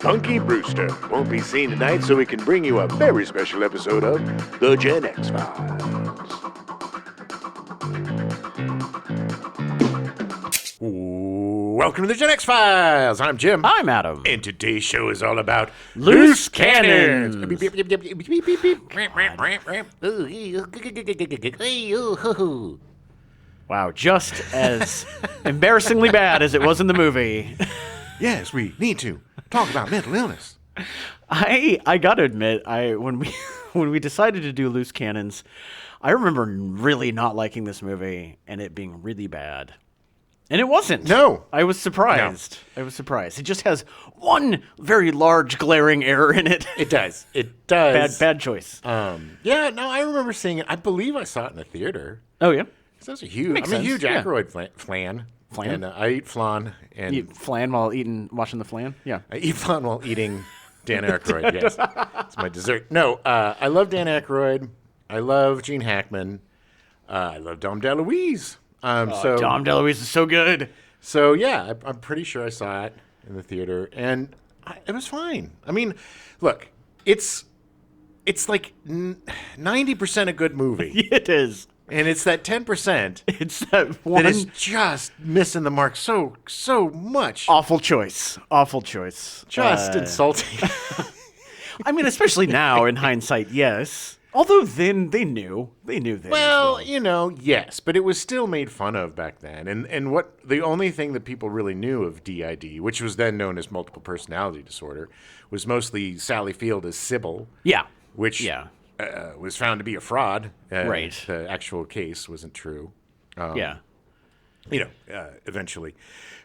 Punky Brewster won't be seen tonight, so we can bring you a very special episode of The Gen X Files. Welcome to The Gen X Files. I'm Jim. I'm Adam. And today's show is all about Loose cannons. Wow, just as embarrassingly bad as it was in the movie. Yes, we need to talk about mental illness. I gotta admit, when we decided to do Loose Cannons, I remember really not liking this movie and it being really bad. And it wasn't. No. I was surprised. No. I was surprised. It just has one very large glaring error in it. It does. It does. Bad choice. Yeah, no, I remember seeing it. I believe I saw it in the theater. Oh, yeah? That's a huge. Makes I'm a sense. huge Aykroyd flan. Flan? And I eat flan. And You eat flan while watching the flan? Yeah. I eat flan while eating Dan Aykroyd, yes. It's my dessert. No, I love Dan Aykroyd. I love Gene Hackman. I love Dom DeLuise. Dom DeLuise is so good. So, yeah, I'm pretty sure I saw it in the theater, and it was fine. I mean, look, it's like 90% a good movie. It is. And it's that 10% It's that one that is just missing the mark so much. awful choice. Awful choice. Just insulting. I mean, especially now in hindsight, yes. Although then they knew. They knew then. Well, yes, but it was still made fun of back then. And what the only thing that people really knew of DID, which was then known as multiple personality disorder, was mostly Sally Field as Sybil. Yeah. Which was found to be a fraud. Right. The actual case wasn't true. Yeah. Eventually.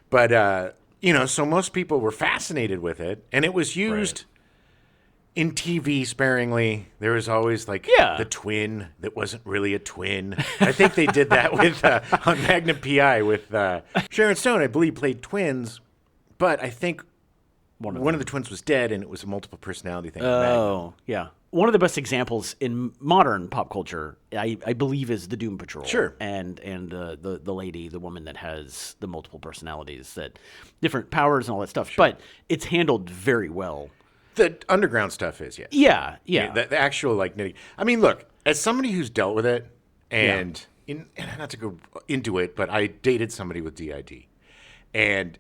But, so most people were fascinated with it, and it was used in TV sparingly. There was always, the twin that wasn't really a twin. I think they did that with on Magnum P.I. with Sharon Stone, I believe, played twins, but I think one of the twins was dead, and it was a multiple personality thing. Oh, yeah. One of the best examples in modern pop culture, I believe, is the Doom Patrol. Sure. And the lady, the woman that has the multiple personalities, that different powers and all that stuff. Sure. But it's handled very well. The underground stuff is, yes. Yeah. The actual, nitty. I mean, look, as somebody who's dealt with it, and not to go into it, but I dated somebody with DID. And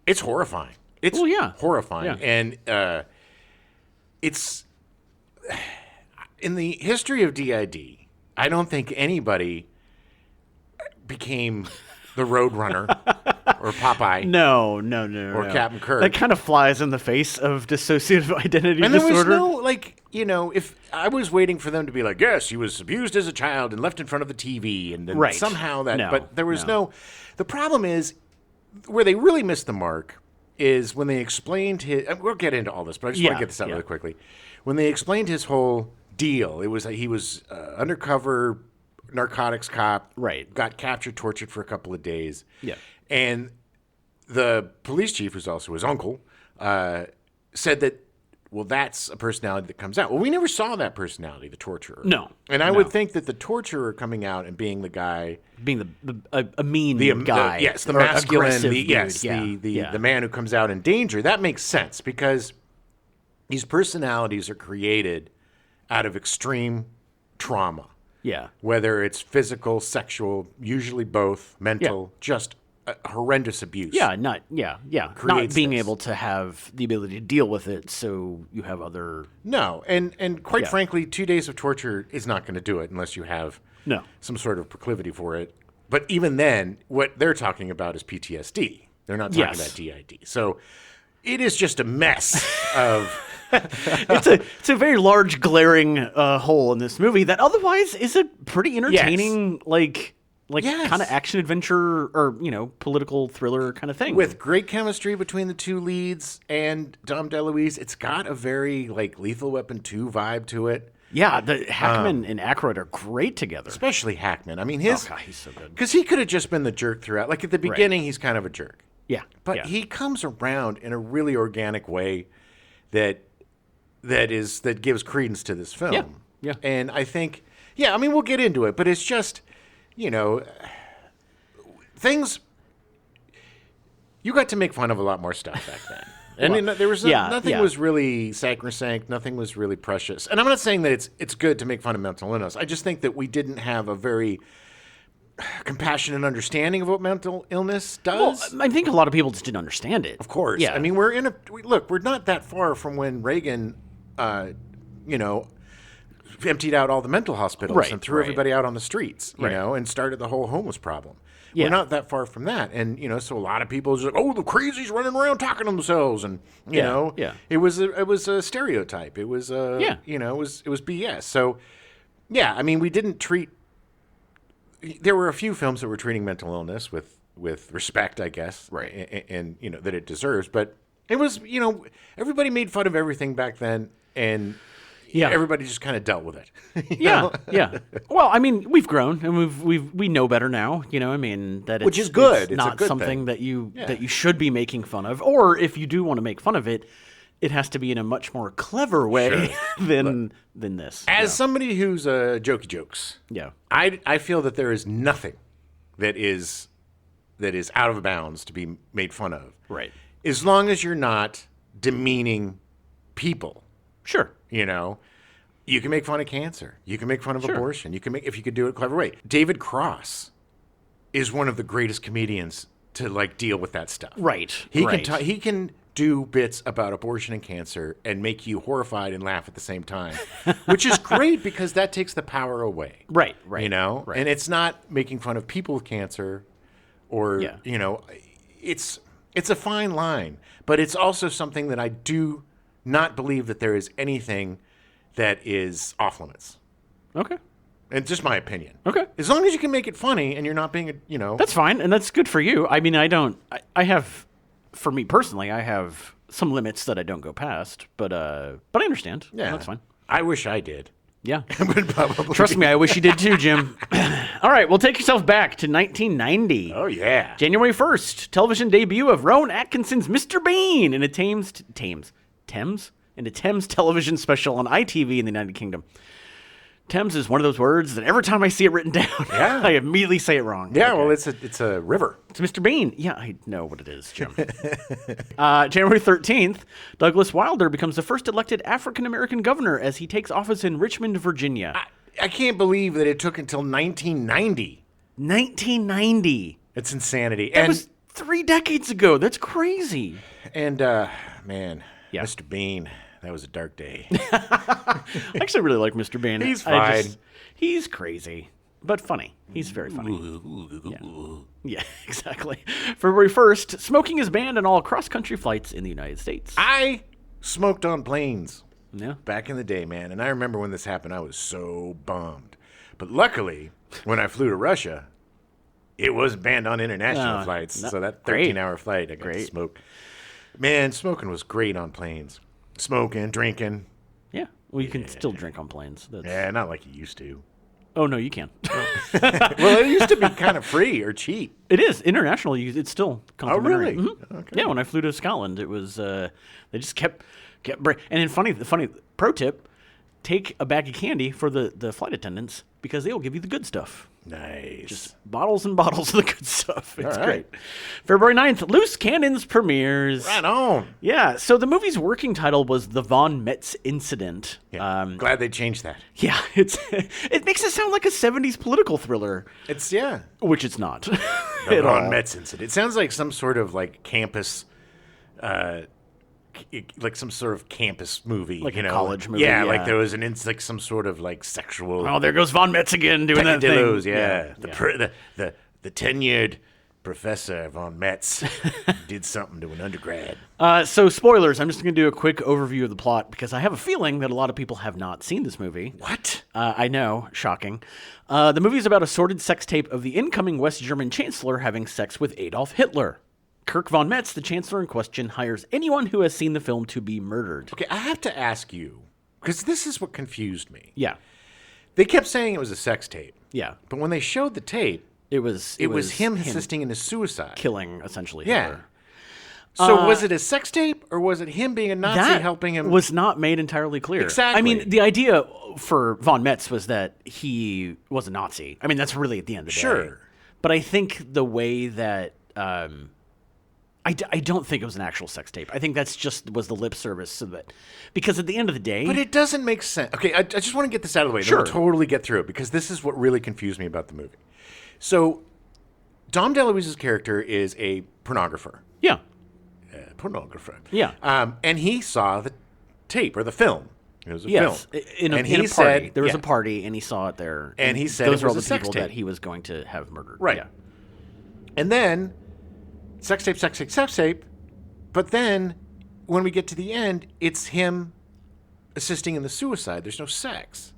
it's horrifying. It's horrifying. Yeah. And it's... In the history of DID, I don't think anybody became the Roadrunner or Popeye. No. Or Captain Kirk. That kind of flies in the face of dissociative identity and disorder. There was no, if I was waiting for them to be like, yes, he was abused as a child and left in front of the TV, and then somehow that, but there was no. The problem is, where they really missed the mark is when they explained his. We'll get into all this, but I just want to get this out really quickly. When they explained his whole deal, it was that he was undercover narcotics cop, got captured, tortured for a couple of days. Yeah. And the police chief, who's also his uncle, said that, well, that's a personality that comes out. Well, we never saw that personality, the torturer. No. And I would think that the torturer coming out and being the guy... Being a mean guy. The masculine, dude. The man who comes out in danger, that makes sense because these personalities are created out of extreme trauma. Yeah. Whether it's physical, sexual, usually both, mental, just horrendous abuse. Yeah, not being able to have the ability to deal with it, so you have other... No, and quite frankly, 2 days of torture is not going to do it unless you have some sort of proclivity for it. But even then, what they're talking about is PTSD. They're not talking about DID. So it is just a mess of... It's a very large, glaring hole in this movie that otherwise is a pretty entertaining, kind of action adventure or political thriller kind of thing with great chemistry between the two leads and Dom DeLuise. It's got a very Lethal Weapon 2 vibe to it. Yeah, the Hackman and Aykroyd are great together, especially Hackman. I mean, he's so good because he could have just been the jerk throughout. Like at the beginning, he's kind of a jerk. Yeah, but he comes around in a really organic way that gives credence to this film. Yeah. And I think, I mean, we'll get into it, but it's just, things, you got to make fun of a lot more stuff back then. And there was nothing was really sacrosanct. Nothing was really precious. And I'm not saying that it's good to make fun of mental illness. I just think that we didn't have a very compassionate understanding of what mental illness does. Well, I think a lot of people just didn't understand it. Of course. Yeah. I mean, we're not that far from when Reagan, emptied out all the mental hospitals and threw everybody out on the streets, you know, and started the whole homeless problem. Yeah. We're not that far from that. And, so a lot of people are just like, oh, the crazies running around talking to themselves. And, it was a stereotype. It was, it was BS. So, yeah, I mean, we didn't treat, there were a few films that were treating mental illness with respect, I guess. Right. And that it deserves. But it was, everybody made fun of everything back then. And everybody just kind of dealt with it. Yeah. Well, I mean, we've grown and we know better now. I mean which is good. It's not something that you should be making fun of. Or if you do want to make fun of it, it has to be in a much more clever way than this. As somebody who's jokey jokes, I feel that there is nothing that is out of bounds to be made fun of. Right. As long as you're not demeaning people. Sure. You can make fun of cancer. You can make fun of abortion. If you could do it a clever way. David Cross is one of the greatest comedians to deal with that stuff. Right. He can do bits about abortion and cancer and make you horrified and laugh at the same time, which is great because that takes the power away. Right. Right. And it's not making fun of people with cancer or, it's a fine line, but it's also something that I do not believe that there is anything that is off limits. Okay. It's just my opinion. Okay. As long as you can make it funny and you're not being, That's fine, and that's good for you. I mean, for me personally, I have some limits that I don't go past, but I understand. Yeah. That's fine. I wish I did. Yeah. Trust me, I wish you did too, Jim. All right, well, take yourself back to 1990. Oh, yeah. January 1st, television debut of Rowan Atkinson's Mr. Bean in a Thames television special on ITV in the United Kingdom. Thames is one of those words that every time I see it written down, I immediately say it wrong. Yeah, well, it's a river. It's Mr. Bean. Yeah, I know what it is, Jim. January 13th, Douglas Wilder becomes the first elected African-American governor as he takes office in Richmond, Virginia. I can't believe that it took until 1990. 1990. It's insanity. That was 3 decades ago. That's crazy. And, man, Mr. Bean... That was a dark day. I actually really like Mr. Bean. He's fine. He's crazy, but funny. He's very funny. Yeah, exactly. February 1st, smoking is banned on all cross-country flights in the United States. I smoked on planes back in the day, man. And I remember when this happened, I was so bummed. But luckily, when I flew to Russia, it was banned on international flights. So that 13-hour flight, I got to smoke. Man, smoking was great on planes. Smoking, drinking. Yeah. Well, you can still drink on planes. Yeah, not like you used to. Oh, no, you can. Well, it used to be kind of free or cheap. It is. International, it's still complimentary. Oh, really? Mm-hmm. Okay. Yeah, when I flew to Scotland, it was, they just kept and then the funny pro tip, take a bag of candy for the flight attendants because they will give you the good stuff. Nice. Just bottles and bottles of the good stuff. It's great. February 9th, Loose Cannons premieres. Right on. Yeah. So the movie's working title was The Von Metz Incident. Yeah. Glad they changed that. Yeah. It makes it sound like a 70s political thriller. Which it's not. The Von Metz Incident. It sounds like some sort of campus like some sort of campus movie, a college movie. Yeah, like there was some sort of sexual. Oh, there goes Von Metz again doing that thing. DeLuise, the tenured Professor Von Metz did something to an undergrad. So spoilers. I'm just going to do a quick overview of the plot because I have a feeling that a lot of people have not seen this movie. What? I know, shocking. The movie is about a sordid sex tape of the incoming West German chancellor having sex with Adolf Hitler. Kirk von Metz, the chancellor in question, hires anyone who has seen the film to be murdered. Okay, I have to ask you, because this is what confused me. Yeah. They kept saying it was a sex tape. Yeah. But when they showed the tape, it was him assisting in his suicide. Killing, essentially, Hitler. So was it a sex tape, or was it him being a Nazi helping him? That was not made entirely clear. Exactly. I mean, the idea for von Metz was that he was a Nazi. I mean, that's really at the end of the day. Sure. But I think the way that... I don't think it was an actual sex tape. I think that's was the lip service, so that because at the end of the day, but it doesn't make sense. Okay, I just want to get this out of the way. Sure, then we'll totally get through it because this is what really confused me about the movie. So, Dom DeLuise's character is a pornographer. Yeah, pornographer. Yeah, and he saw the tape or the film. It was a film. In a party. Said, there was a party, and he saw it there. And he said those it were all was the a people sex tape that he was going to have murdered. Right. Yeah. And then, sex tape. But then, when we get to the end, it's him assisting in the suicide. There's no sex.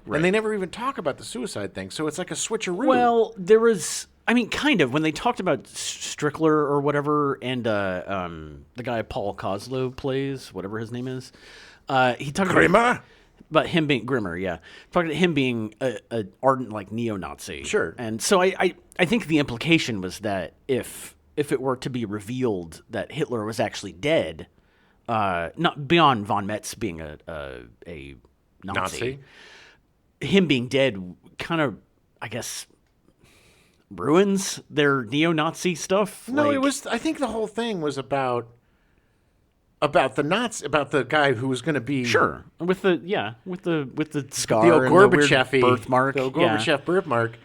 Right. And they never even talk about the suicide thing. So it's like a switcheroo. Well, there was... I mean, kind of. When they talked about Strickler or whatever, and the guy Paul Koslow plays, whatever his name is, he talked about him being Grimmer, yeah. Talking about him being a ardent like neo-Nazi. Sure. And so I think the implication was that if it were to be revealed that Hitler was actually dead, not beyond von Metz being a Nazi, him being dead kind of, I guess, ruins their neo-Nazi stuff. No, it was. I think the whole thing was about the Nazi, about the guy who was going to be with the scar, the old Gorbachev birthmark, the old Gorbachev birthmark.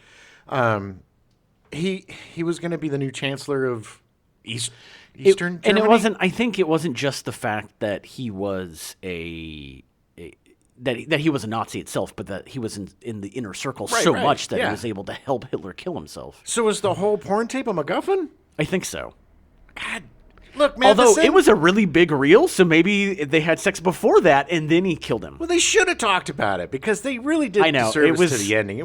He was going to be the new chancellor of Eastern Germany. And it wasn't. I think it wasn't just the fact that he was that he was a Nazi itself, but that he was in the inner circle much that he was able to help Hitler kill himself. So was the whole porn tape a MacGuffin? I think so. God, look, man. Although it was a really big reel, so maybe they had sex before that, and then he killed him. Well, they should have talked about it because they really did disservice to the ending. It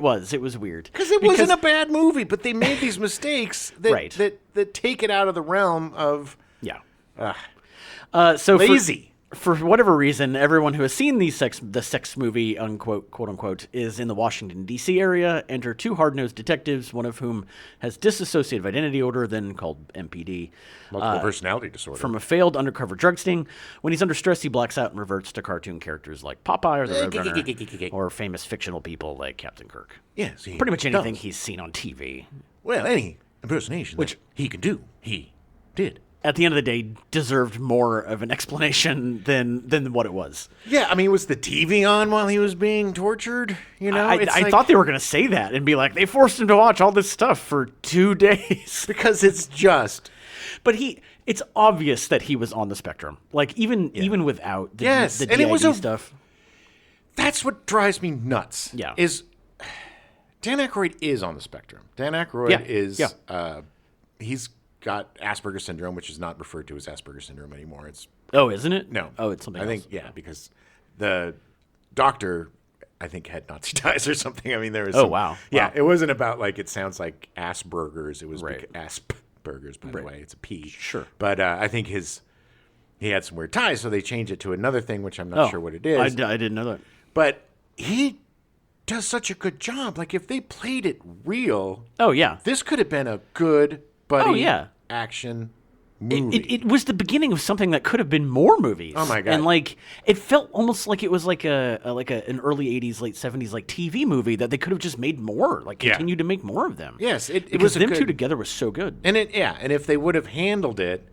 was weird because it wasn't a bad movie, but they made these mistakes that take it out of the realm of so lazy. For whatever reason, everyone who has seen the sex movie, unquote, quote unquote, is in the Washington, D.C. area, enter two hard-nosed detectives, one of whom has dissociative identity disorder, then called MPD. Multiple personality disorder. From a failed undercover drug sting. When he's under stress, he blacks out and reverts to cartoon characters like Popeye or the Roadrunner, or famous fictional people like Captain Kirk. Yes. Pretty much anything he's seen on TV. Well, any impersonation which he can do, he did. At the end of the day, deserved more of an explanation than what it was. Yeah, I mean, was the TV on while he was being tortured? You know, I thought they were going to say that and be like, they forced him to watch all this stuff for 2 days. Because it's just... But it's obvious that he was on the spectrum. Like, even without the DID stuff. That's what drives me nuts. Yeah. Is Dan Aykroyd is on the spectrum. Dan Aykroyd is... he's got Asperger's syndrome, which is not referred to as Asperger's syndrome anymore. It's isn't it? No. Oh, it's something else. I think, because the doctor, I think, had Nazi ties or something. I mean, there was wow. Yeah, it wasn't about, like, it sounds like Asperger's. It was Asperger's, by the way. It's a P. Sure. But I think he had some weird ties, so they changed it to another thing, which I'm not sure what it is. I didn't know that. But he does such a good job. Like, if they played it real, this could have been a good buddy action movie. It was the beginning of something that could have been more movies. Oh my God. And like it felt almost like it was like an early 80s, late 70s like TV movie that they could have just made more, like continued to make more of them. Yes, it was them two together was so good. And and if they would have handled it,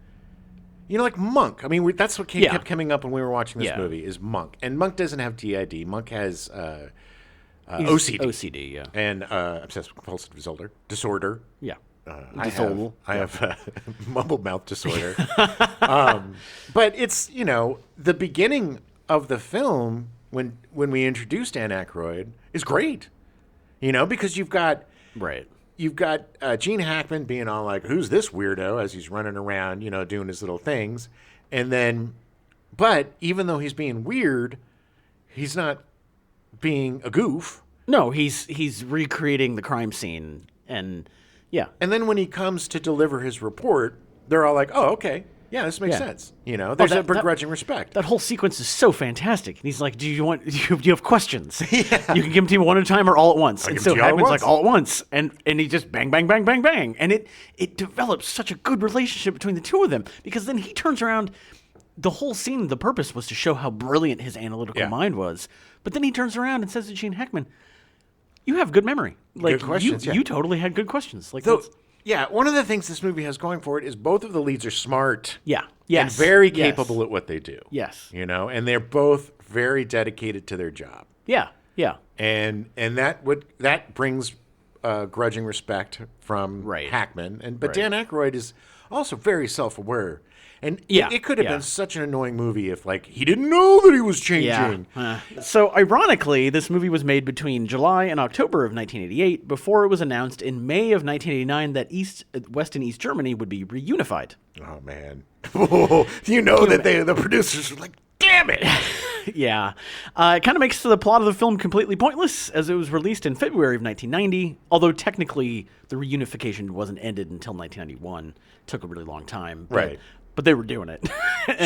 like Monk. I mean, that's what kept coming up when we were watching this movie is Monk. And Monk doesn't have DID. Monk has OCD. OCD, yeah. And obsessive compulsive disorder. Yeah. I have mumble mouth disorder. But it's, the beginning of the film when we introduced Dan Aykroyd is great. Because you've got Gene Hackman being all like, who's this weirdo, as he's running around, doing his little things. And then, but even though he's being weird, he's not being a goof. No, he's recreating the crime scene and... Yeah. And then when he comes to deliver his report, they're all like, oh, okay. Yeah, this makes sense. There's a begrudging respect. That whole sequence is so fantastic. And he's like, do you have questions? Yeah. You can give them to me one at a time or all at once. And so Hackman's like, all at once. And he just bang, bang, bang, bang, bang. And it develops such a good relationship between the two of them. Because then he turns around. The whole scene, the purpose was to show how brilliant his analytical mind was. But then he turns around and says to Gene Hackman, you have good memory. Like, good questions, you totally had good questions. Like, Yeah, one of the things this movie has going for it is both of the leads are smart. Yeah. Yes. And very capable at what they do. Yes. And they're both very dedicated to their job. Yeah. Yeah. And that brings grudging respect from Hackman. But Dan Aykroyd is also very self-aware. And it could have been such an annoying movie if, he didn't know that he was changing. Yeah. So, ironically, this movie was made between July and October of 1988 before it was announced in May of 1989 that West and East Germany would be reunified. Oh, man. The producers were like, damn it! Yeah. It kind of makes the plot of the film completely pointless, as it was released in February of 1990, although technically the reunification wasn't ended until 1991. It took a really long time. But they were doing it.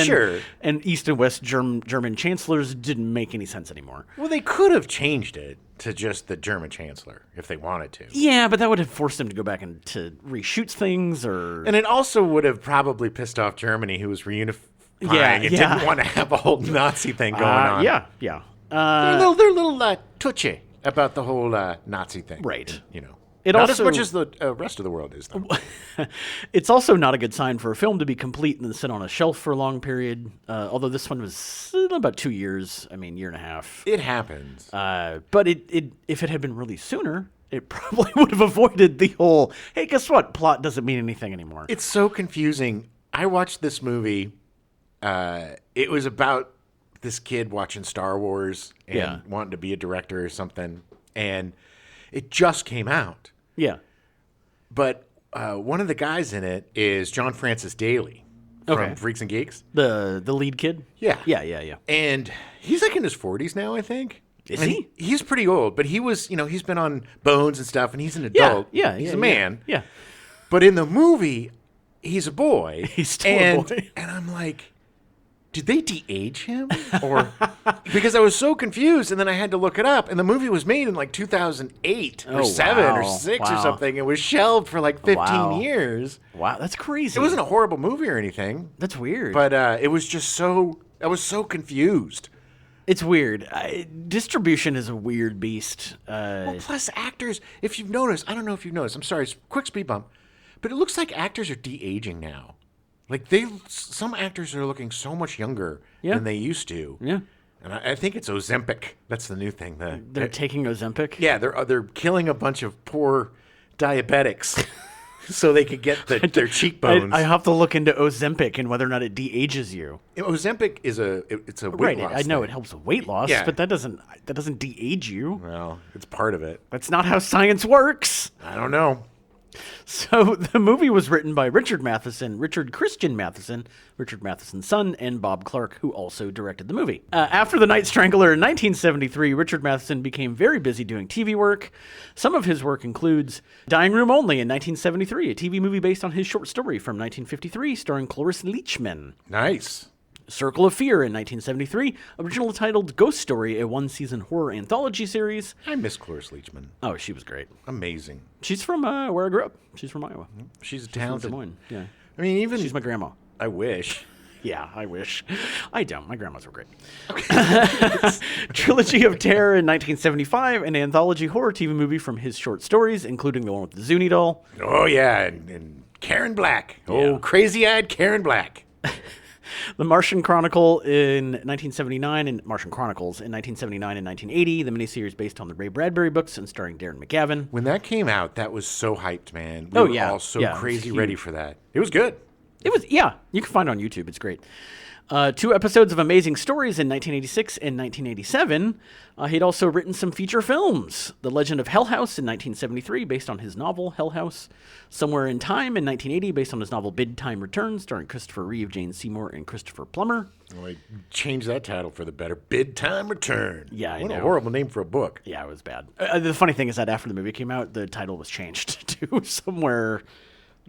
Sure. And East and West German chancellors didn't make any sense anymore. Well, they could have changed it to just the German chancellor if they wanted to. Yeah, but that would have forced them to go back and to reshoot things And it also would have probably pissed off Germany, who was reunifying and didn't want to have a whole Nazi thing going on. Yeah. They're a little touchy about the whole Nazi thing. Right. Not as much as the rest of the world is, though. It's also not a good sign for a film to be complete and then sit on a shelf for a long period, although this one was about 2 years, year and a half. It happens. But if it had been released sooner, it probably would have avoided the whole, hey, guess what? Plot doesn't mean anything anymore. It's so confusing. I watched this movie. It was about this kid watching Star Wars and wanting to be a director or something. And it just came out. Yeah. But one of the guys in it is John Francis Daly from Freaks and Geeks. The lead kid? Yeah. Yeah. And he's in his 40s now, I think. Is he? He's pretty old, but he was, he's been on Bones and stuff, and he's an adult. Yeah. He's a man. Yeah. But in the movie, he's a boy. He's still a boy. And I'm like, did they de-age him? Or because I was so confused, and then I had to look it up, and the movie was made in 2008 or 7 or 6 or something. It was shelved for 15 years. Wow, that's crazy. It wasn't a horrible movie or anything. That's weird. But it was just I was so confused. It's weird. Distribution is a weird beast. Plus actors, if you've noticed, I don't know if you've noticed, I'm sorry, quick speed bump, but it looks like actors are de-aging now. Some actors are looking so much younger than they used to. Yeah. And I think it's Ozempic. That's the new thing. They're taking Ozempic? Yeah, they're killing a bunch of poor diabetics so they could get their cheekbones. I have to look into Ozempic and whether or not it de-ages you. Ozempic is a weight loss I know thing. It helps with weight loss, but that doesn't de-age you. Well, it's part of it. That's not how science works. I don't know. So the movie was written by Richard Christian Matheson, Richard Matheson's son, and Bob Clark, who also directed the movie. After The Night Strangler in 1973, Richard Matheson became very busy doing TV work. Some of his work includes Dying Room Only in 1973, a TV movie based on his short story from 1953, starring Cloris Leachman. Nice. Circle of Fear in 1973, originally titled Ghost Story, a one-season horror anthology series. I miss Cloris Leachman. Oh, she was great. Amazing. She's from where I grew up. She's from Iowa. She's talented. From Des Moines. Yeah. She's my grandma. I wish. Yeah, I wish. I don't. My grandmas were great. Okay. Trilogy of Terror in 1975, an anthology horror TV movie from his short stories, including the one with the Zuni doll. Oh, yeah, and Karen Black. Yeah. Oh, crazy-eyed Karen Black. The Martian Chronicle in 1979 and Martian Chronicles in 1979 and 1980, the miniseries based on the Ray Bradbury books and starring Darren McGavin. When that came out, that was so hyped, man. We were all so crazy ready for that. It was good. It was, you can find it on YouTube. It's great. 2 episodes of Amazing Stories in 1986 and 1987. He'd also written some feature films. The Legend of Hell House in 1973, based on his novel Hell House. Somewhere in Time in 1980, based on his novel Bid Time Returns, starring Christopher Reeve, Jane Seymour, and Christopher Plummer. Oh, I changed that title for the better. Bid Time Return. Yeah, I know. What a horrible name for a book. Yeah, it was bad. The funny thing is that after the movie came out, the title was changed to somewhere,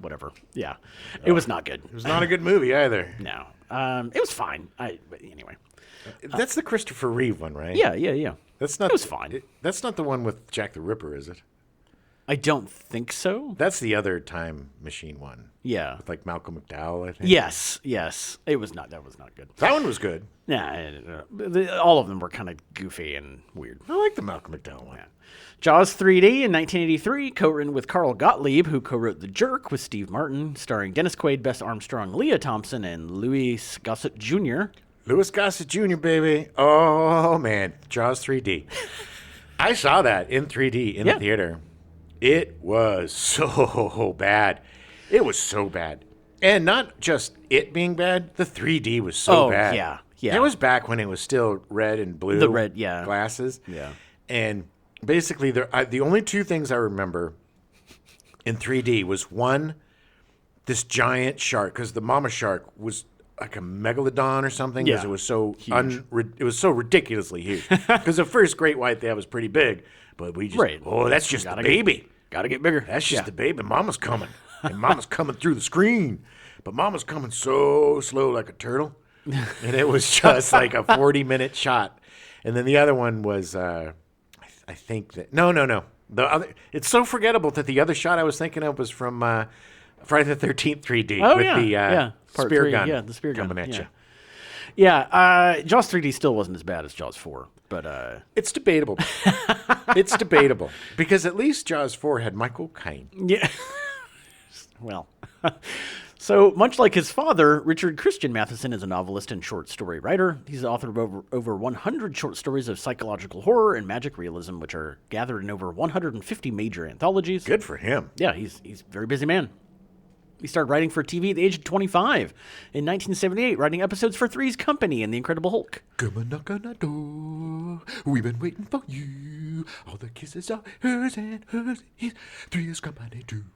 whatever. Yeah, it was not good. It was not a good movie either. No. It was fine. But anyway. That's the Christopher Reeve one, right? Yeah. That's not. It was fine. That's not the one with Jack the Ripper, is it? I don't think so. That's the other time machine one. Yeah. With like Malcolm McDowell, I think. Yes. It was not. That was not good. That one was good. Yeah. All of them were kind of goofy and weird. I like the Malcolm McDowell one. Yeah. Jaws 3D in 1983, co-written with Carl Gottlieb, who co-wrote The Jerk with Steve Martin, starring Dennis Quaid, Bess Armstrong, Leah Thompson, and Louis Gossett Jr. Louis Gossett Jr., baby. Oh, man. Jaws 3D. I saw that in 3D in the theater. It was so bad. It was so bad. And not just it being bad, the 3D was so bad. Yeah. It was back when it was still red and blue. The red, glasses. Yeah. And basically, the only two things I remember in 3D was one, this giant shark, because the mama shark was like a megalodon or something, because it was so huge. It was so ridiculously huge. Because the first great white they had was pretty big, but we just that's just the baby. Gotta get bigger. That's just the baby. Mama's coming, and Mama's coming through the screen, but Mama's coming so slow like a turtle, and it was just like a 40-minute shot. And then the other one was, I think that no. The other, it's so forgettable that the other shot I was thinking of was from Friday the 13th 3D with the spear gun. Yeah, the spear gun coming at you. Yeah, Jaws 3D still wasn't as bad as Jaws 4, but it's debatable. It's debatable because at least Jaws 4 had Michael Caine. Yeah. Well, so much like his father, Richard Christian Matheson is a novelist and short story writer. He's the author of over 100 short stories of psychological horror and magic realism, which are gathered in over 150 major anthologies. Good for him. Yeah, he's a very busy man. He started writing for TV at the age of 25. In 1978, writing episodes for Three's Company and The Incredible Hulk. Come and knock on our door. We've been waiting for you. All the kisses are hers and hers is Three's Company too.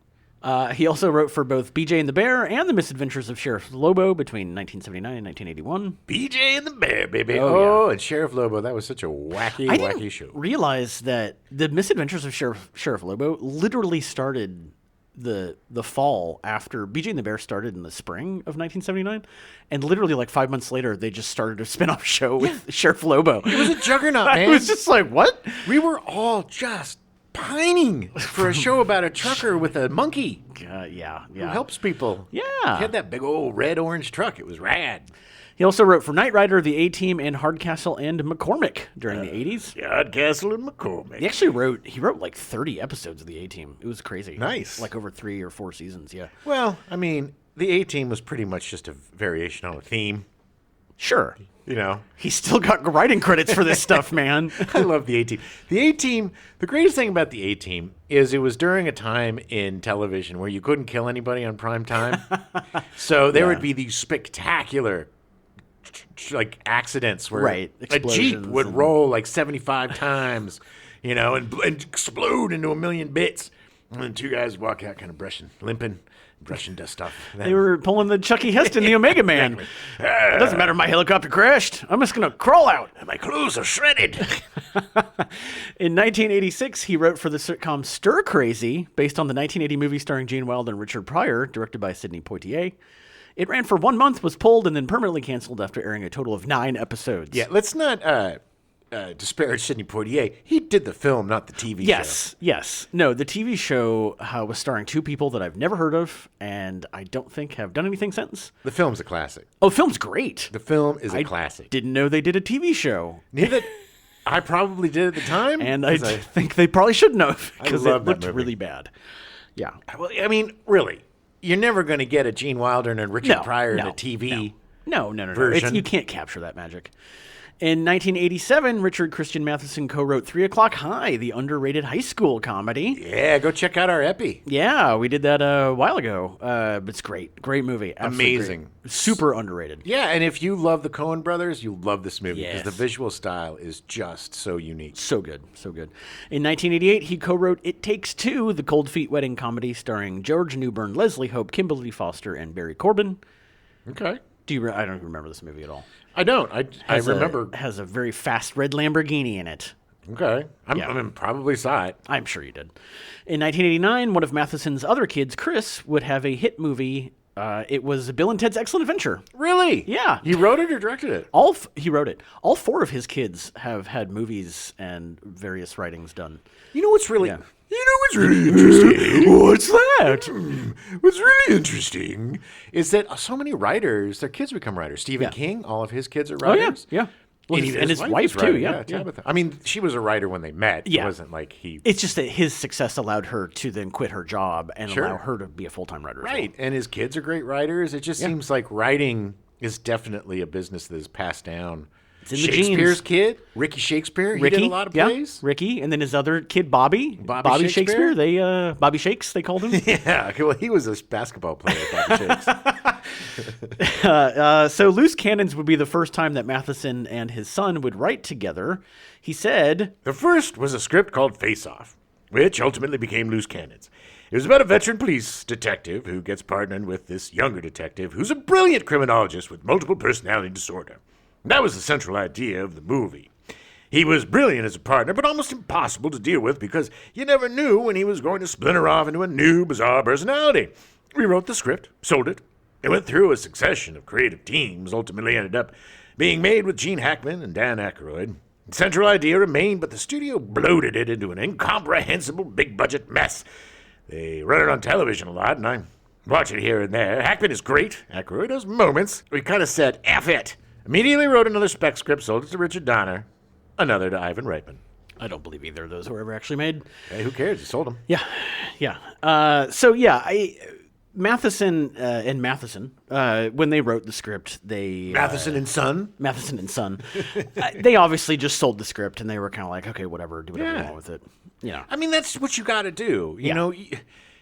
He also wrote for both BJ and the Bear and The Misadventures of Sheriff Lobo between 1979 and 1981. BJ and the Bear, baby. And Sheriff Lobo. That was such a wacky show. I didn't realize that The Misadventures of Sheriff Lobo literally started the fall after BJ and the Bear started in the spring of 1979, and literally like 5 months later they just started a spin-off show with Sheriff Lobo. It was a juggernaut, man. I was just like, what? We were all just pining for a show about a trucker with a monkey. Who helps people. Yeah. He had that big old red-orange truck. It was rad. He also wrote for Knight Rider, The A-Team, and Hardcastle and McCormick during the 80s. Yeah, Hardcastle and McCormick. He actually wrote like 30 episodes of The A-Team. It was crazy. Nice. Like over 3 or 4 seasons, yeah. Well, I mean, The A-Team was pretty much just a variation on a theme. Sure. You know. He's still got writing credits for this stuff, man. I love The A-Team. The A-Team, the greatest thing about The A-Team is it was during a time in television where you couldn't kill anybody on prime time. So there would be these spectacular like accidents where a Jeep would roll like 75 times, you know, and explode into a million bits. And then two guys walk out kind of limping, brushing dust off. They were pulling the Chucky Heston, the Omega Man. Exactly. It doesn't matter if my helicopter crashed. I'm just going to crawl out. And my clothes are shredded. In 1986, he wrote for the sitcom Stir Crazy, based on the 1980 movie starring Gene Wilder and Richard Pryor, directed by Sidney Poitier. It ran for 1 month, was pulled, and then permanently canceled after airing a total of 9 episodes. Yeah, let's not disparage Sidney Poitier. He did the film, not the TV show. Yes. No, the TV show was starring 2 people that I've never heard of, and I don't think have done anything since. The film's a classic. Oh, the film's great. The film is a classic. Didn't know they did a TV show. Neither. I probably did at the time. And I think they probably shouldn't have, because it looked really bad. Yeah. Well, I mean, really. You're never going to get a Gene Wilder and a Richard Pryor in a TV version. You can't capture that magic. In 1987, Richard Christian Matheson co-wrote 3 O'Clock High, the underrated high school comedy. Yeah, go check out our epi. Yeah, we did that a while ago. It's great. Great movie. Absolutely amazing. Great. Super underrated. Yeah, and if you love the Coen brothers, you'll love this movie because the visual style is just so unique. So good. In 1988, he co-wrote It Takes Two, the Cold Feet wedding comedy starring George Newbern, Leslie Hope, Kimberly Foster, and Barry Corbin. Okay. I don't remember this movie at all. I don't. I remember. Has a very fast red Lamborghini in it. Okay. I mean, probably saw it. I'm sure you did. In 1989, one of Matheson's other kids, Chris, would have a hit movie. It was Bill and Ted's Excellent Adventure. Really? Yeah. He wrote it or directed it? He wrote it. All 4 of his kids have had movies and various writings done. You know what's really... You know what's really interesting? What's that? What's really interesting is that so many writers, their kids become writers. Stephen King, all of his kids are writers. Oh, yeah. Well, And his wife too, yeah. Tabitha. I mean, she was a writer when they met. Yeah. It wasn't like he... It's just that his success allowed her to then quit her job and allow her to be a full-time writer. Right, as well. and his kids are great writers. It just seems like writing is definitely a business that is passed down. It's in the Shakespeare's genes. kid, Ricky Shakespeare, he did a lot of plays. Ricky, and then his other kid, Bobby Shakespeare. They Bobby Shakes, they called him. Yeah, well, he was a basketball player, Bobby Shakes. So Loose Cannons would be the first time that Matheson and his son would write together. He said, The first was a script called Face Off, which ultimately became Loose Cannons. It was about a veteran police detective who gets partnered with this younger detective who's a brilliant criminologist with multiple personality disorder. That was the central idea of the movie. He was brilliant as a partner, but almost impossible to deal with because you never knew when he was going to splinter off into a new, bizarre personality. We wrote the script, sold it, and went through a succession of creative teams, ultimately ended up being made with Gene Hackman and Dan Aykroyd. The central idea remained, but the studio bloated it into an incomprehensible big-budget mess. They run it on television a lot, and I watch it here and there. Hackman is great. Aykroyd has moments. We kind of said, F it. Immediately wrote another spec script, sold it to Richard Donner, another to Ivan Reitman. I don't believe either of those were ever actually made. Hey, who cares? You sold them. Yeah. Matheson and Matheson, when they wrote the script, Matheson and Son? Matheson and Son, they obviously just sold the script, and they were kind of like, okay, whatever, do whatever you want with it. Yeah. I mean, that's what you got to do. You know,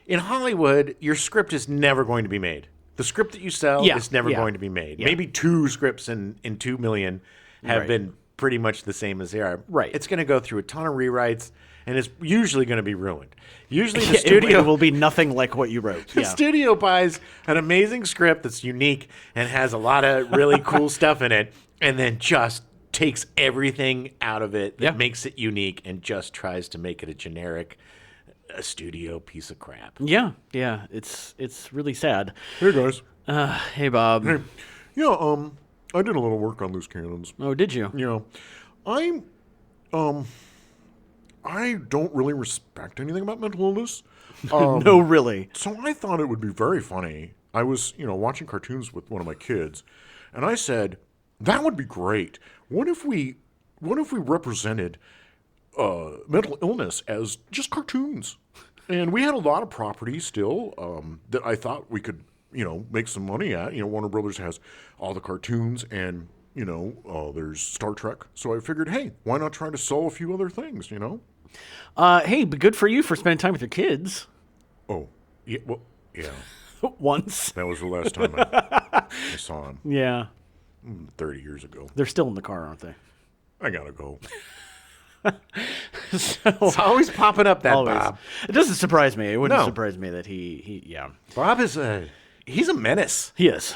in Hollywood, your script is never going to be made. The script that you sell is never going to be made. Yeah. Maybe 2 scripts in 2 million have been pretty much the same as they are. Right. It's going to go through a ton of rewrites, and it's usually going to be ruined. Usually the studio it will be nothing like what you wrote. The studio buys an amazing script that's unique and has a lot of really cool stuff in it, and then just takes everything out of it that makes it unique and just tries to make it a generic studio piece of crap. Yeah. It's really sad. Hey guys. Hey Bob. Hey. Yeah, I did a little work on Loose Cannons. Oh, did you? Yeah. I don't really respect anything about mental illness. No, really. So I thought it would be very funny. I was, watching cartoons with one of my kids, and I said, that would be great. What if we represented mental illness as just cartoons? And we had a lot of properties still that I thought we could, make some money at. Warner Brothers has all the cartoons and, there's Star Trek. So I figured, hey, why not try to sell a few other things, Hey, but good for you for spending time with your kids. Oh, yeah, well, yeah. Once. That was the last time I saw him. Yeah. 30 years ago. They're still in the car, aren't they? I gotta go. It's always popping up, that always. Bob. It doesn't surprise me. It wouldn't surprise me that he. Bob is he's a menace. He is.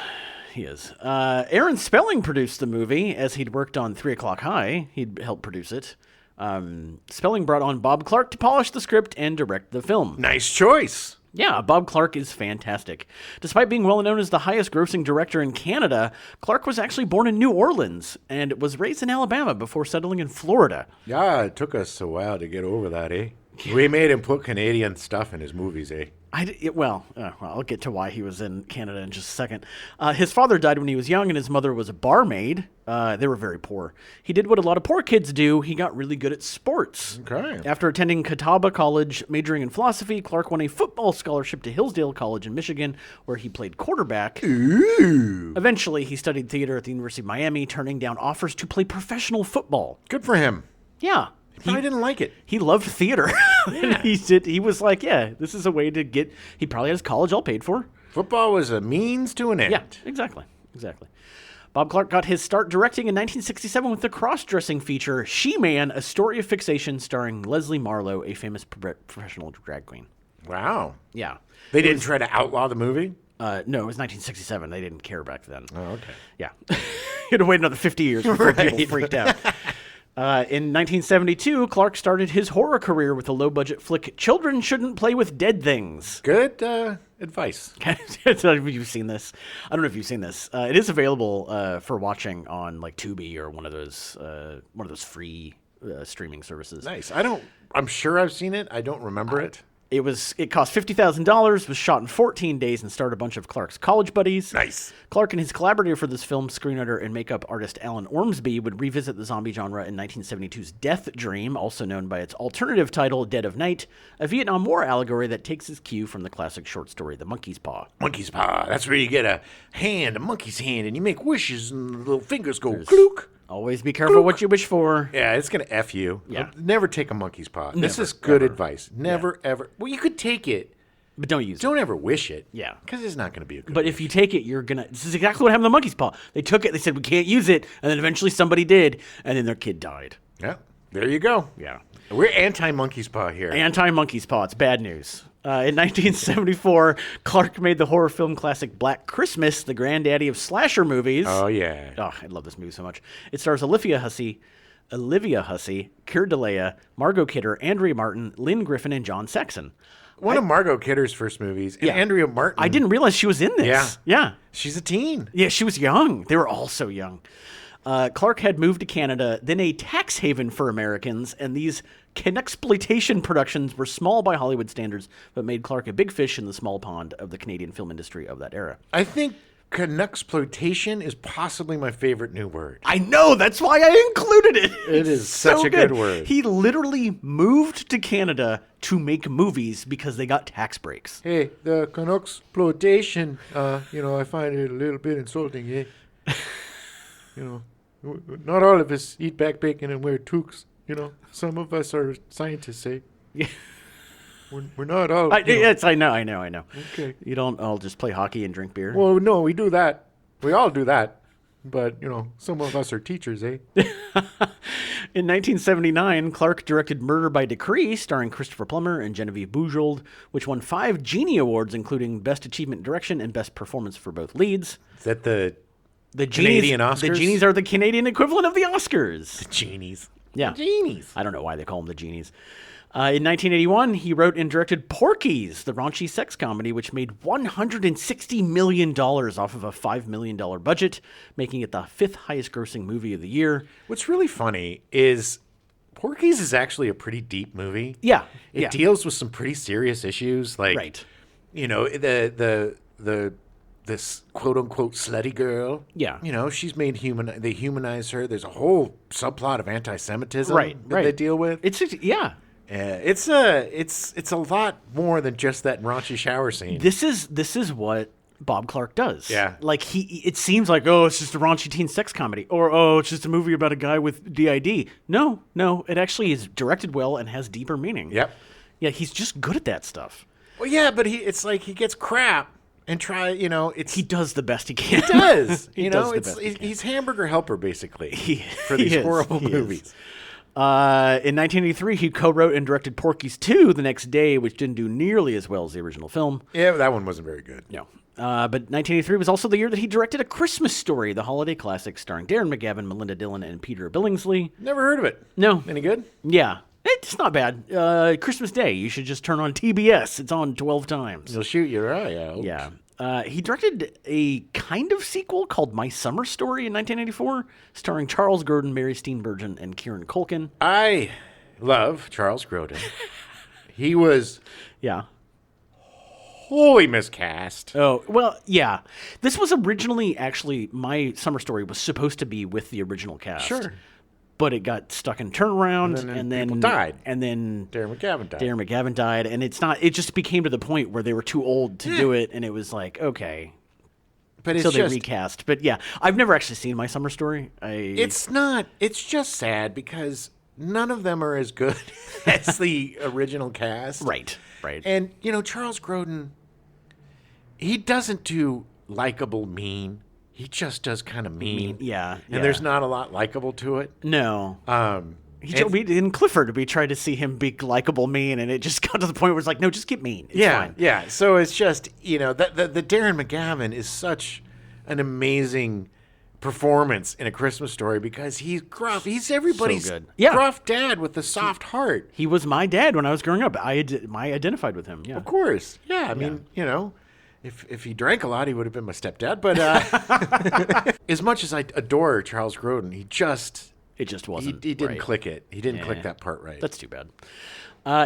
Aaron Spelling produced the movie as he'd worked on 3 O'Clock High. He'd helped produce it. Spelling brought on Bob Clark to polish the script and direct the film. Nice choice. Yeah, Bob Clark is fantastic. Despite being well known as the highest-grossing director in Canada, Clark was actually born in New Orleans and was raised in Alabama before settling in Florida. Yeah, it took us a while to get over that, eh? We made him put Canadian stuff in his movies, eh? I'll get to why he was in Canada in just a second. His father died when he was young, and his mother was a barmaid. They were very poor. He did what a lot of poor kids do. He got really good at sports. Okay. After attending Catawba College, majoring in philosophy, Clark won a football scholarship to Hillsdale College in Michigan, where he played quarterback. Ooh. Eventually, he studied theater at the University of Miami, turning down offers to play professional football. Good for him. Yeah. I didn't like it. He loved theater. Yeah. He was like, this is a way to get, he probably had his college all paid for. Football was a means to an end. Yeah, exactly. Bob Clark got his start directing in 1967 with the cross-dressing feature She-Man, A Story of Fixation, starring Leslie Marlowe, a famous professional drag queen. Wow. Yeah. They didn't try to outlaw the movie? No, it was 1967. They didn't care back then. Oh, okay. Yeah. You had to wait another 50 years before people freaked out. In 1972, Clark started his horror career with the low-budget flick Children Shouldn't Play with Dead Things. Good advice. Have you seen this? I don't know if you've seen this. It is available for watching on like Tubi or one of those free streaming services. Nice. I'm sure I've seen it. I don't remember it. It cost $50,000, was shot in 14 days, and starred a bunch of Clark's college buddies. Nice. Clark and his collaborator for this film, screenwriter and makeup artist Alan Ormsby, would revisit the zombie genre in 1972's Death Dream, also known by its alternative title, Dead of Night, a Vietnam War allegory that takes its cue from the classic short story, The Monkey's Paw. Monkey's Paw. That's where you get a monkey's hand, and you make wishes, and the little fingers go klook. Always be careful what you wish for. Yeah, it's going to F you. Yeah. Never take a monkey's paw. This is good advice. Never, ever. Well, you could take it. But don't use it. Don't ever wish it. Yeah. Because it's not going to be a good But if you take it, you're going to... This is exactly what happened to the monkey's paw. They took it, they said, we can't use it, and then eventually somebody did, and then their kid died. Yeah, there you go. Yeah. We're anti-monkey's paw here. Anti-monkey's paw. It's bad news. In 1974, Clark made the horror film classic Black Christmas, the granddaddy of slasher movies. Oh, yeah. Oh, I love this movie so much. It stars Olivia Hussey, Keir Dullea, Margot Kidder, Andrea Martin, Lynn Griffin, and John Saxon. One of Margot Kidder's first movies. And Andrea Martin. I didn't realize she was in this. Yeah. Yeah. She's a teen. Yeah, she was young. They were all so young. Clark had moved to Canada, then a tax haven for Americans, and these Canexploitation productions were small by Hollywood standards, but made Clark a big fish in the small pond of the Canadian film industry of that era. I think Canexploitation is possibly my favorite new word. I know, that's why I included it. It is such a good word. He literally moved to Canada to make movies because they got tax breaks. Hey, the Canexploitation, I find it a little bit insulting, eh? Not all of us eat back bacon and wear toques. Some of us are scientists, eh? Yeah. We're not all. Yes, I know. Okay. You don't all just play hockey and drink beer. Well, no, we do that. We all do that. But, some of us are teachers, eh? In 1979, Clark directed Murder by Decree, starring Christopher Plummer and Genevieve Bujold, which won 5 Genie Awards, including Best Achievement in Direction and Best Performance for both leads. Is that the Canadian Oscars? The Genies are the Canadian equivalent of the Oscars. The Genies. Yeah. The Genies. I don't know why they call them the Genies. In 1981, he wrote and directed Porky's, the raunchy sex comedy, which made $160 million off of a $5 million budget, making it the 5th highest grossing movie of the year. What's really funny is Porky's is actually a pretty deep movie. Yeah. It deals with some pretty serious issues. Like, right. This quote unquote slutty girl. Yeah. She's made they humanize her. There's a whole subplot of anti-Semitism that they deal with. It's a lot more than just that raunchy shower scene. This is what Bob Clark does. Yeah. Like it seems like, it's just a raunchy teen sex comedy, or it's just a movie about a guy with DID. No, it actually is directed well and has deeper meaning. Yep. Yeah, he's just good at that stuff. Well, yeah, but it's like he gets crap and he does the best he can. He does. He's hamburger helper basically for these horrible movies. In 1983, he co-wrote and directed Porky's 2 the next day, which didn't do nearly as well as the original film. Yeah, that one wasn't very good. No. But 1983 was also the year that he directed A Christmas Story, the holiday classic starring Darren McGavin, Melinda Dillon, and Peter Billingsley. Never heard of it. No. Any good? Yeah. It's not bad. Christmas Day, you should just turn on TBS. It's on 12 times. You'll shoot your eye out. Yeah. He directed a kind of sequel called My Summer Story in 1984, starring Charles Grodin, Mary Steenburgen, and Kieran Culkin. I love Charles Grodin. He was wholly miscast. Oh, well, yeah. This was originally, actually, My Summer Story was supposed to be with the original cast. Sure. But it got stuck in turnaround, and then people died. And then Darren McGavin died. And it just became to the point where they were too old to do it, and it was like, okay. But so they recast. But yeah, I've never actually seen My Summer Story. It's just sad because none of them are as good as the original cast. Right. And, Charles Grodin, he doesn't do likable mean. He just does kind of mean. Yeah. And there's not a lot likable to it. No. In Clifford, we tried to see him be likable mean, and it just got to the point where it's like, no, just get mean. It's fine. Yeah. So it's just, the Darren McGavin is such an amazing performance in A Christmas Story because he's gruff. He's everybody's gruff dad with a soft heart. He was my dad when I was growing up. I identified with him. Yeah. Of course. Yeah. I mean, If he drank a lot, he would have been my stepdad. But as much as I adore Charles Grodin, he just It just wasn't. He didn't right. click it. He didn't click that part right. That's too bad.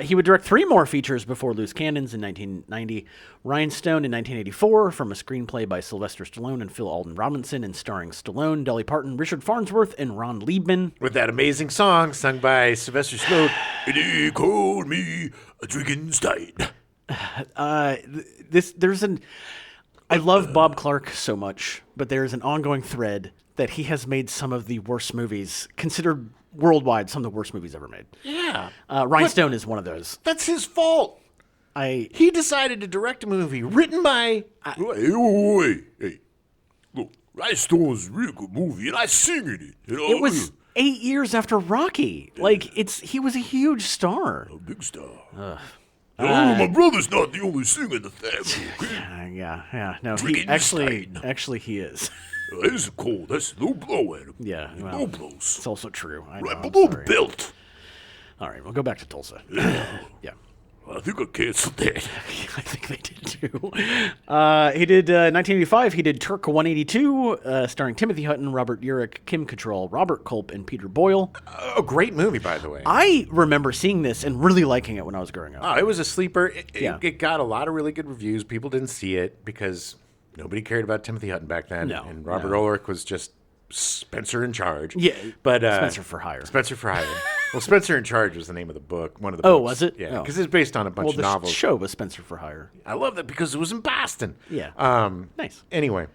He would direct 3 more features before Loose Cannons in 1990, Rhinestone in 1984 from a screenplay by Sylvester Stallone and Phil Alden Robinson and starring Stallone, Dolly Parton, Richard Farnsworth, and Ron Liebman. With that amazing song sung by Sylvester Stallone. He called me a drinking stein. I love Bob Clark so much, but there is an ongoing thread that he has made some of the worst movies, considered worldwide some of the worst movies ever made. Yeah. Rhinestone is one of those. That's his fault. He decided to direct a movie written by... Hey. Look, Rhinestone's a really good movie, and I sing in it. It was 8 years after Rocky. Like, he was a huge star. A big star. My brother's not the only singer in the family. Okay? Yeah. No, he actually he is. It's cold. That's low blow at him. Yeah, low blows. It's also true. I know, Right I'm below the sorry. belt. All right, we'll go back to Tulsa. Yeah. I think I canceled that. I think they did too. He did 1985. He did Turk 182, starring Timothy Hutton, Robert Urich, Kim Cattrall, Robert Culp, and Peter Boyle. A great movie, by the way. I remember seeing this and really liking it when I was growing up. Oh, it was a sleeper. Yeah. It got a lot of really good reviews. People didn't see it because nobody cared about Timothy Hutton back then. No, and Robert Ulrich was just Spencer in Charge. Yeah, but Spencer for Hire. Spencer for Hire. Well, Spencer in Charge was the name of the book. One of the books. Oh, was it? Yeah, Oh. because it's based on a bunch of The novels. show was Spencer for Hire. I love that because it was in Boston. Yeah. Nice. Anyway.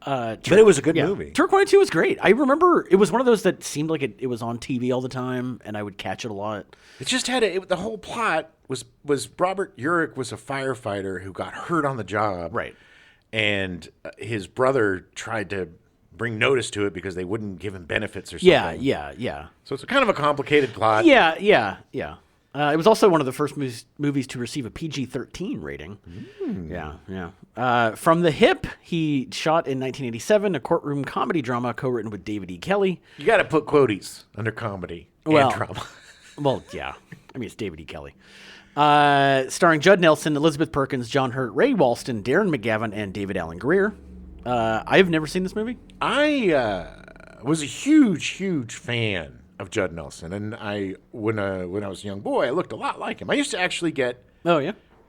But it was a good movie. Turk 182 was great. I remember it was one of those that seemed like it was on TV all the time, and I would catch it a lot. It just had the whole plot was Robert Urich was a firefighter who got hurt on the job. Right. And his brother tried to bring notice to it because they wouldn't give him benefits or something. Yeah. So it's kind of a complicated plot. Yeah. It was also one of the first movies to receive a PG-13 rating. Yeah. From the Hip, he shot in 1987 a courtroom comedy drama co-written with David E. Kelly. You got to put quoties under comedy and drama. Well, yeah. I mean, it's David E. Kelly. Starring Judd Nelson, Elizabeth Perkins, John Hurt, Ray Walston, Darren McGavin, and David Allen Greer. I've never seen this movie. I was a huge fan of Judd Nelson, and when I was a young boy, I looked a lot like him. I used to actually get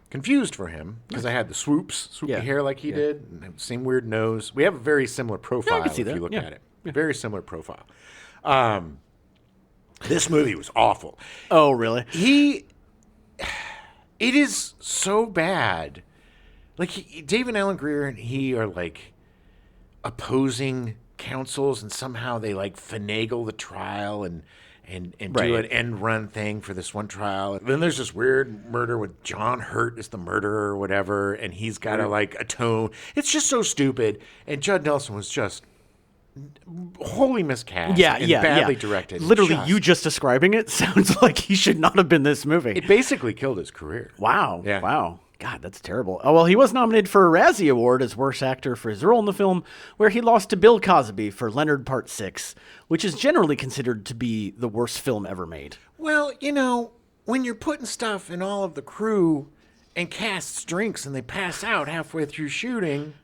confused for him because I had the swoopy hair like he did, and the same weird nose. We have a very similar profile I can see if that. you look at it. Very similar profile. This movie was awful. Oh, really? It is so bad. Like David Allen Greer and he are like opposing counsels, and somehow they like finagle the trial and do an end run thing for this one trial. And then there's this weird murder with John Hurt is the murderer or whatever, and he's got to like atone. It's just so stupid. And Judd Nelson was just wholly miscast. Badly directed. Literally, you just describing it sounds like he should not have been this movie. It basically killed his career. Wow. Yeah. Wow. God, that's terrible. Oh, well, he was nominated for a Razzie Award as Worst Actor for his role in the film, where he lost to Bill Cosby for Leonard Part 6, which is generally considered to be the worst film ever made. Well, when you're putting stuff in all of the crew and casts drinks and they pass out halfway through shooting,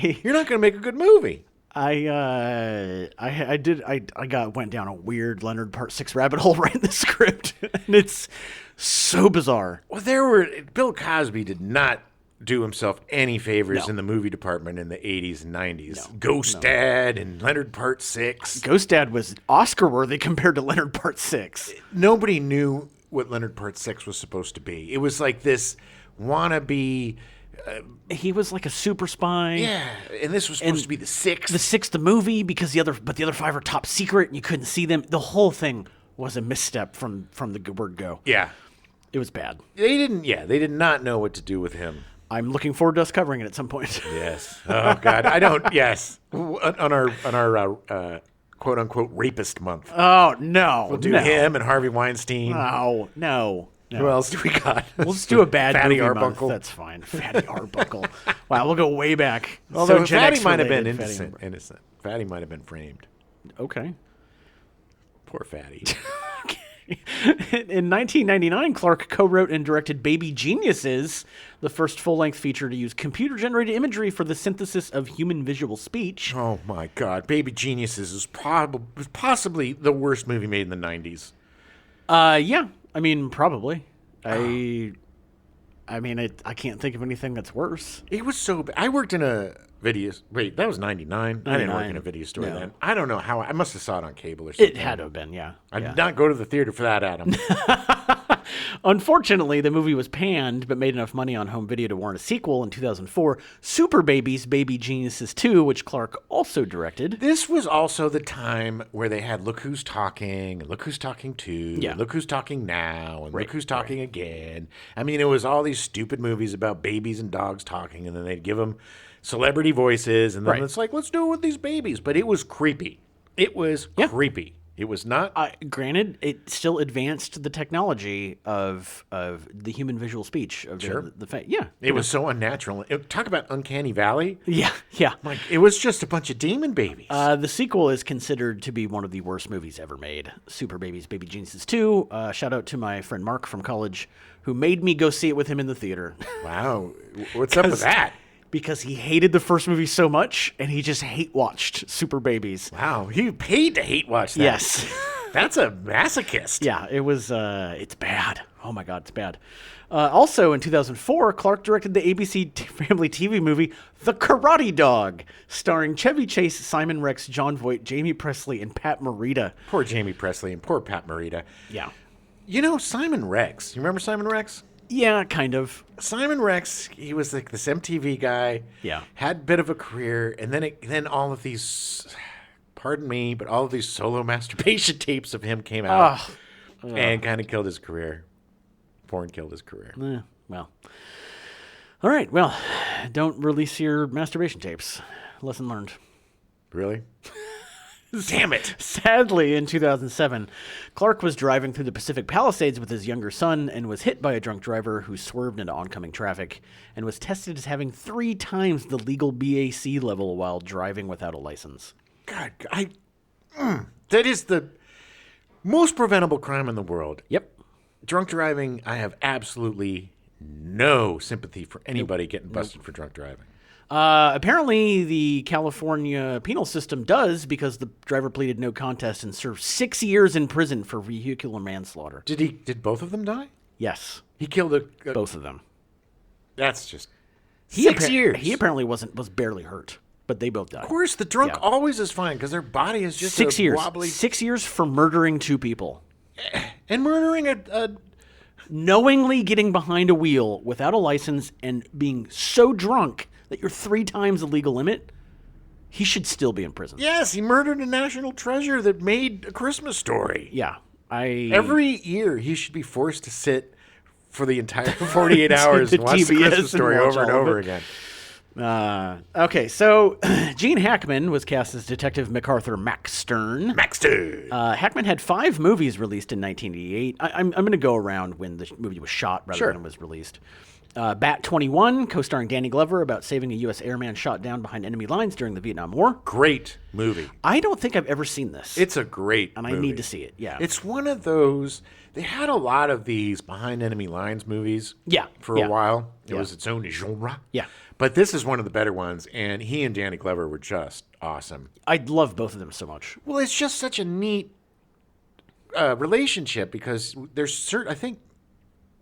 you're not going to make a good movie. I went down a weird Leonard Part 6 rabbit hole writing the script, and it's so bizarre. Well, Bill Cosby did not do himself any favors in the movie department in the 80s and 90s. Ghost Dad and Leonard Part 6. Ghost Dad was Oscar-worthy compared to Leonard Part 6. Nobody knew what Leonard Part 6 was supposed to be. It was like this wannabe... he was like a super spy. Yeah, and this was supposed to be the sixth. The sixth movie because the other 5 are top secret and you couldn't see them. The whole thing was a misstep from the word go. Yeah. It was bad. They did not know what to do with him. I'm looking forward to us covering it at some point. Yes. Oh God, I don't. Yes, on our quote unquote rapist month. Oh no, we'll do him and Harvey Weinstein. Oh no. Who else do we got? We'll just do a bad Fatty movie Arbuckle. Month. That's fine. Fatty Arbuckle. Wow, we'll go way back. Although so Fatty might have been Fatty innocent. Fatty might have been framed. Okay. Poor Fatty. In 1999, Clark co-wrote and directed Baby Geniuses, the first full-length feature to use computer-generated imagery for the synthesis of human visual speech. Oh my God, Baby Geniuses is possibly the worst movie made in the 90s. Yeah, I mean, probably. I can't think of anything that's worse. It was so bad. I worked in a video. Wait, that was 99? I didn't work in a video store then. I don't know how. I must have saw it on cable or something. It had to have been, yeah. I did not go to the theater for that, Adam. Unfortunately, the movie was panned, but made enough money on home video to warrant a sequel in 2004, Super Babies, Baby Geniuses 2, which Clark also directed. This was also the time where they had Look Who's Talking, and Look Who's Talking 2, and Look Who's Talking Now, and Look Who's Talking Again. I mean, it was all these stupid movies about babies and dogs talking, and then they'd give them celebrity voices, and then it's like, let's do it with these babies. But it was creepy. It was creepy. It was not. Granted, it still advanced the technology of the human visual speech. Of It was so unnatural. Talk about Uncanny Valley. Yeah. Like, it was just a bunch of demon babies. The sequel is considered to be one of the worst movies ever made. Super Babies, Baby Geniuses 2. Shout out to my friend Mark from college, who made me go see it with him in the theater. Wow. What's up with that? Because he hated the first movie so much, and he just hate-watched Super Babies. Wow, he paid to hate-watch that. Yes. That's a masochist. Yeah, it was, it's bad. Oh my God, it's bad. Also, in 2004, Clark directed the ABC family TV movie, The Karate Dog, starring Chevy Chase, Simon Rex, Jon Voight, Jamie Presley, and Pat Morita. Poor Jamie Presley and poor Pat Morita. Yeah. You know, Simon Rex. You remember Simon Rex? Yeah, kind of. Simon Rex, he was like this MTV guy. Yeah. Had a bit of a career, and then all of these, pardon me, but all of these solo masturbation tapes of him came out and kind of killed his career. Porn killed his career. Well. All right, well, don't release your masturbation tapes. Lesson learned. Really? Damn it. Sadly, in 2007, Clark was driving through the Pacific Palisades with his younger son and was hit by a drunk driver who swerved into oncoming traffic and was tested as having 3 times the legal BAC level while driving without a license. God, that is the most preventable crime in the world. Yep. Drunk driving, I have absolutely no sympathy for anybody getting busted for drunk driving. Apparently, the California penal system does, because the driver pleaded no contest and served 6 years in prison for vehicular manslaughter. Did both of them die? Yes. He killed both of them. That's just 6 years. He apparently was barely hurt, but they both died. Of course, the drunk always is fine because their body is just 6 years. Wobbly. 6 years for murdering 2 people. And murdering a knowingly getting behind a wheel without a license and being so drunk that you're 3 times the legal limit, he should still be in prison. Yes, he murdered a national treasure that made A Christmas Story. Yeah. Every year, he should be forced to sit for the entire 48 hours and watch The Christmas Story over and over again. Okay, so Gene Hackman was cast as Detective MacArthur Maxstern. Hackman had 5 movies released in 1988. I'm going to go around when the movie was shot rather than it was released. Bat 21, co-starring Danny Glover, about saving a U.S. airman shot down behind enemy lines during the Vietnam War. Great movie. I don't think I've ever seen this. It's a great movie. And I need to see it, yeah. It's one of those, they had a lot of these behind enemy lines movies for a while. It was its own genre. Yeah. But this is one of the better ones, and he and Danny Glover were just awesome. I love both of them so much. Well, it's just such a neat relationship because there's certain, I think,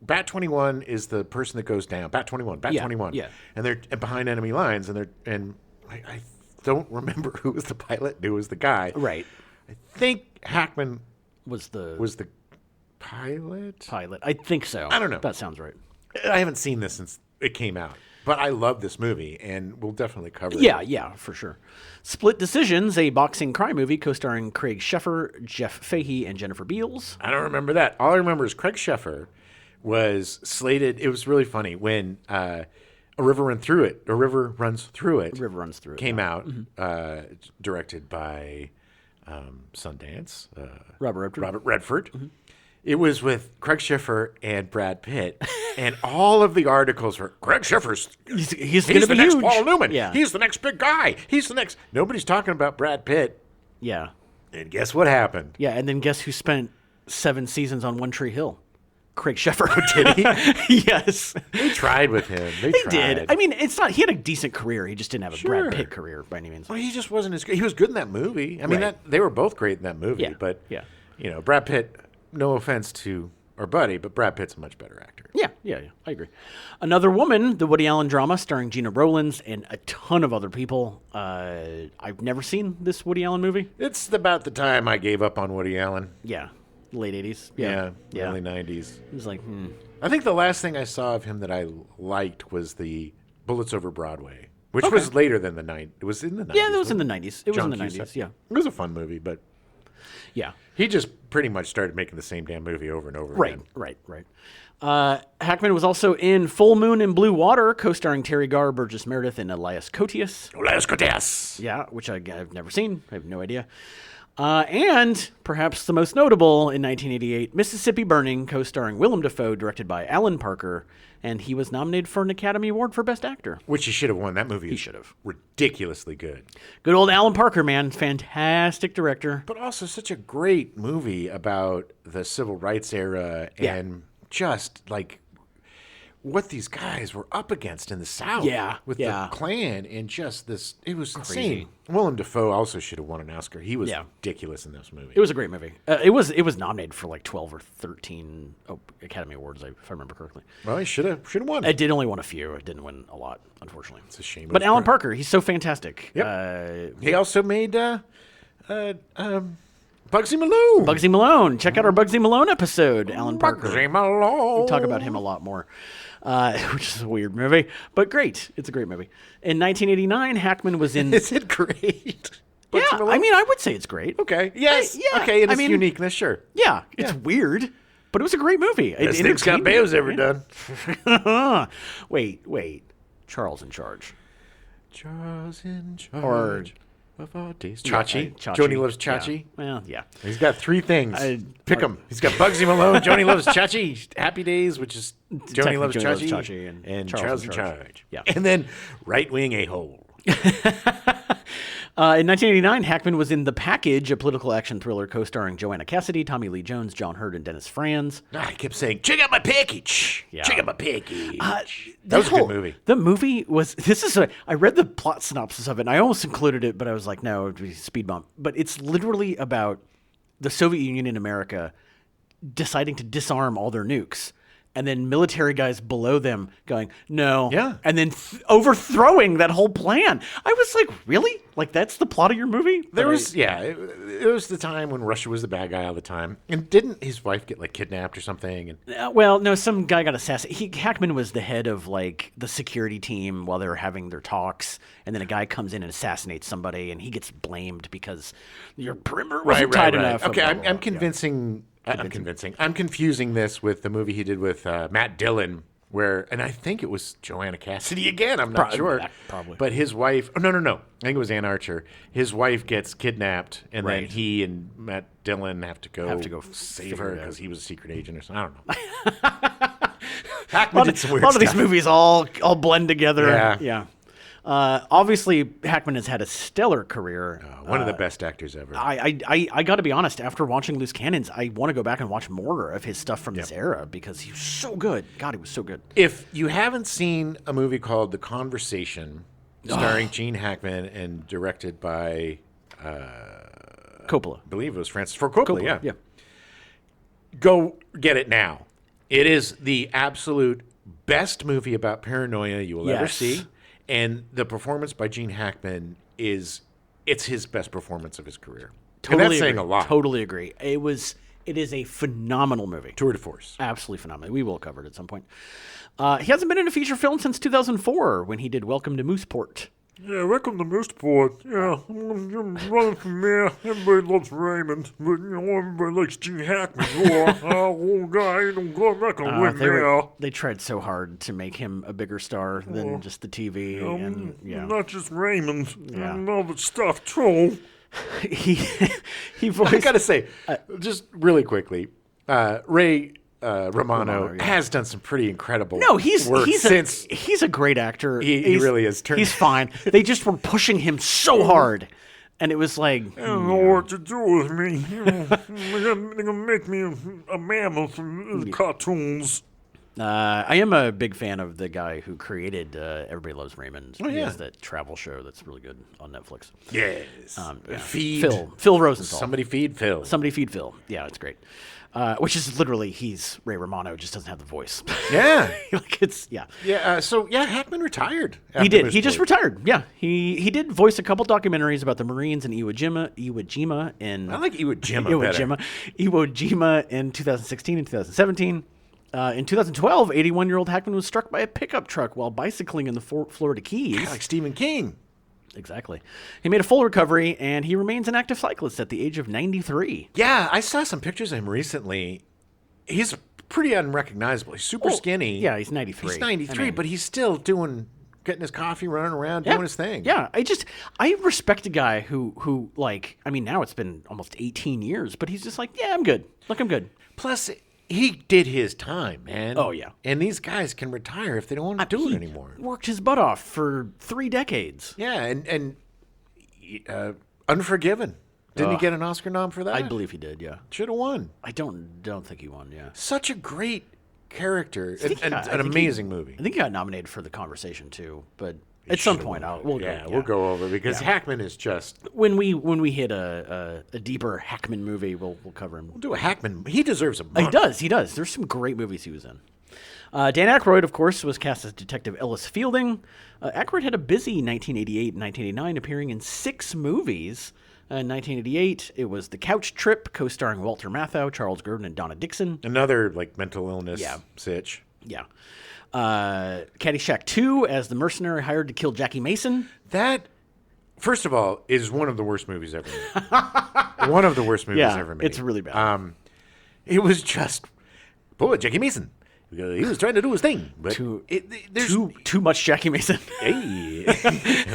Bat 21 is the person that goes down. Bat 21. Yeah. And they're behind enemy lines, and I don't remember who was the pilot and who was the guy. Right. I think Hackman was the pilot. I think so. I don't know. That sounds right. I haven't seen this since it came out, but I love this movie, and we'll definitely cover it. Yeah, for sure. Split Decisions, a boxing crime movie co-starring Craig Sheffer, Jeff Fahey, and Jennifer Beals. I don't remember that. All I remember is Craig Sheffer was slated. It was really funny when A River Runs Through It came out, directed by Sundance, Robert Redford. Mm-hmm. It was with Craig Sheffer and Brad Pitt, and all of the articles were Craig Sheffer's. He's the next huge. Paul Newman. Yeah. He's the next big guy. He's the next. Nobody's talking about Brad Pitt. Yeah. And guess what happened? Yeah, and then guess who spent 7 seasons on One Tree Hill. Craig Sheffer. Did he? Yes. They tried with him. They did. I mean, it's not. He had a decent career. He just didn't have a Brad Pitt career by any means. Well, he just wasn't as good. He was good in that movie. I mean, they were both great in that movie. Yeah. But Brad Pitt. No offense to our buddy, but Brad Pitt's a much better actor. Yeah. I agree. Another Woman, the Woody Allen drama starring Gina Rowlands and a ton of other people. I've never seen this Woody Allen movie. It's about the time I gave up on Woody Allen. Yeah. Late 80s. Yeah. Early 90s. It was like, I think the last thing I saw of him that I liked was the Bullets Over Broadway, which was later than the 90s. It was in the 90s. Yeah, it was in the 90s. It was John in the 90s, Cusack. yeah. It was a fun movie, but yeah. He just pretty much started making the same damn movie over and over again. Right. Hackman was also in Full Moon and Blue Water, co-starring Terry Garr, Burgess Meredith, and Elias Koteas. Yeah, which I've never seen. I have no idea. And perhaps the most notable in 1988, Mississippi Burning, co-starring Willem Dafoe, directed by Alan Parker, and he was nominated for an Academy Award for Best Actor. Which he should have won. That movie He should have. Ridiculously good. Good old Alan Parker, man. Fantastic director. But also such a great movie about the civil rights era and just like what these guys were up against in the South with the Klan and just this. It was insane. Willem Dafoe also should have won an Oscar. He was ridiculous in this movie. It was a great movie. It was nominated for like 12 or 13 Academy Awards, if I remember correctly. Well, he should have won. It did only win a few. It didn't win a lot, unfortunately. It's a shame. But Alan Parker, he's so fantastic. Yep. He also made Bugsy Malone. Bugsy Malone. Check out our Bugsy Malone episode, Alan Parker. Bugsy Malone. We talk about him a lot more, which is a weird movie, but great. It's a great movie. In 1989, Hackman was in... Is it great? Yeah, I mean, I would say it's great. Okay. Yes. Okay, and its uniqueness, sure. Yeah, it's weird, but it was a great movie. Best thing Scott Baio's ever done. Wait. Charles in Charge. Charles in Charge. Or... of our days. Chachi. Joni loves Chachi. Yeah. Well, yeah. He's got 3 things. Pick them. He's got Bugsy Malone, Joni loves Chachi, Happy Days, which is Joni loves Chachi, and Charles in Charge. Yeah. And then Right Wing A-Hole. In 1989, Hackman was in The Package, a political action thriller co-starring Joanna Cassidy, Tommy Lee Jones, John Hurt, and Dennis Franz. I kept saying, check out my package. Yeah. Check out my package. That was a good movie. The movie was, I read the plot synopsis of it, and I almost included it, but I was like, no, it would be speed bump. But it's literally about the Soviet Union and America deciding to disarm all their nukes. And then military guys below them going, no. Yeah. And then overthrowing that whole plan. I was like, really? Like, that's the plot of your movie? It was the time when Russia was the bad guy all the time. And didn't his wife get, like, kidnapped or something? And well, no, some guy got assassinated. Hackman was the head of, like, the security team while they were having their talks. And then a guy comes in and assassinates somebody, and he gets blamed because your perimeter wasn't tight enough. Okay, I'm convincing... I'm confusing this with the movie he did with Matt Dillon, and I think it was Joanna Cassidy again. I'm not sure. Probably. But his wife, no. I think it was Ann Archer. His wife gets kidnapped, and then he and Matt Dillon have to go save her because he was a secret agent or something. I don't know. Hackman did some weird stuff. A lot of these movies all blend together. Yeah. Obviously, Hackman has had a stellar career. One of the best actors ever. I got to be honest. After watching Loose Cannons, I want to go back and watch more of his stuff from this era because he was so good. God, he was so good. If you haven't seen a movie called The Conversation, starring Gene Hackman and directed by Coppola, I believe it was Francis Ford Coppola. Yeah. Go get it now. It is the absolute best movie about paranoia you will ever see. And the performance by Gene Hackman it's his best perforance of his career. Totally and that's saying a lot. Totally agree. It is a phenomenal movie. Tour de force. Absolutely phenomenal. We will cover it at some point. He hasn't been in a feature film since 2004 when he did Welcome to Mooseport. Yeah, welcome to Mooseport. Yeah, I'm running from there. Everybody loves Raymond, but everybody likes Gene Hackman. Old guy, I'm not gonna win there. They tried so hard to make him a bigger star than just the TV. Not just Raymond. And all the stuff too. he voiced. I gotta say, just really quickly, Ray Romano has done some pretty incredible work since. He's a great actor. He really is. He's fine. They just were pushing him so hard. And it was like, I don't know what to do with me. They're gonna make me a mammal from cartoons. I am a big fan of the guy who created Everybody Loves Raymond. Oh, He yeah. has that travel show that's really good on Netflix. Yes. Yeah. Feed Phil Rosenthal. Somebody feed Phil. Somebody feed Phil. Yeah, it's great. Which is literally he's Ray Romano, just doesn't have the voice. Yeah. Like it's yeah. Yeah. Hackman retired. He after did. this He just movie. retired. Yeah. He did voice a couple documentaries about the Marines in Iwo Jima in I like Iwo Jima Iwo Jima in 2016 and 2017. In 2012, 81-year-old Hackman was struck by a pickup truck while bicycling in the Florida Keys. Like Stephen King. Exactly. He made a full recovery, and he remains an active cyclist at the age of 93. Yeah, I saw some pictures of him recently. He's pretty unrecognizable. He's super skinny. Yeah, he's 93. He's 93, but he's still getting his coffee, running around, Yeah. doing his thing. Yeah, I respect a guy who like, I mean, now it's been almost 18 years, but he's just like, yeah, I'm good. Look, I'm good. Plus, he did his time, man. Oh, yeah. And these guys can retire if they don't want to do it anymore. Worked his butt off for 3 decades. Yeah, and Unforgiven. Didn't he get an Oscar nom for that? I believe he did, yeah. Should have won. I don't think he won, yeah. Such a great character. I think And I an think amazing movie. I think he got nominated for The Conversation, too, but at some point we'll go over it because Hackman is just. When we hit a deeper Hackman movie, we'll cover him. We'll do a Hackman. He deserves a He month. does. There's some great movies he was in. Dan Aykroyd, of course, was cast as Detective Ellis Fielding. Aykroyd had a busy 1988 and 1989, appearing in 6 movies. In 1988, it was The Couch Trip, co-starring Walter Matthau, Charles Grodin, and Donna Dixon. Another mental illness sitch. Yeah. Caddyshack 2 as the mercenary hired to kill Jackie Mason. That, first of all, is one of the worst movies ever made. One of the worst movies ever made. It's really bad. It was just, boy, Jackie Mason. He was trying to do his thing, but there's Too much Jackie Mason. Hey,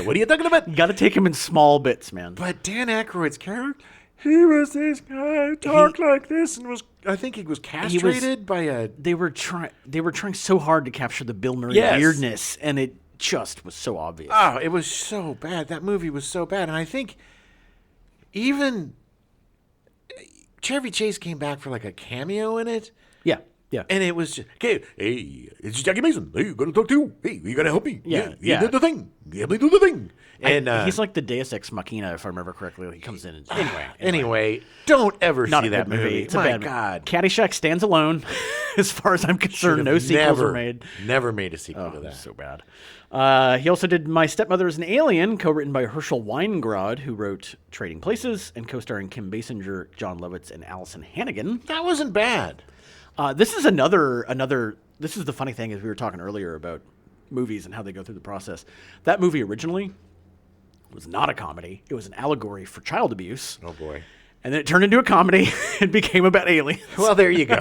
what are you talking about? You got to take him in small bits, man. But Dan Aykroyd's character, he was this guy, talked like this, and I think he was castrated by a. They were trying so hard to capture the Bill Murray weirdness, and it just was so obvious. Oh, it was so bad. That movie was so bad, and I think even Chevy Chase came back for a cameo in it. Yeah. Yeah. And it was just, okay, hey, it's Jackie Mason. Hey, you got to talk to you. Hey, you got to help me. Yeah. He did the thing. Help me do the thing. And he's like the Deus Ex Machina, if I remember correctly. He comes in and anyway, don't ever not see a that good movie. It's My a bad God. Caddyshack stands alone, as far as I'm concerned. No sequels were made. Never made a sequel to that. So bad. He also did My Stepmother is an Alien, co-written by Herschel Weingrod, who wrote Trading Places, and co-starring Kim Basinger, John Lovitz, and Allison Hannigan. That wasn't bad. This is another. This is the funny thing, as we were talking earlier about movies and how they go through the process. That movie originally was not a comedy. It was an allegory for child abuse. Oh, boy. And then it turned into a comedy and became about aliens. Well, there you go.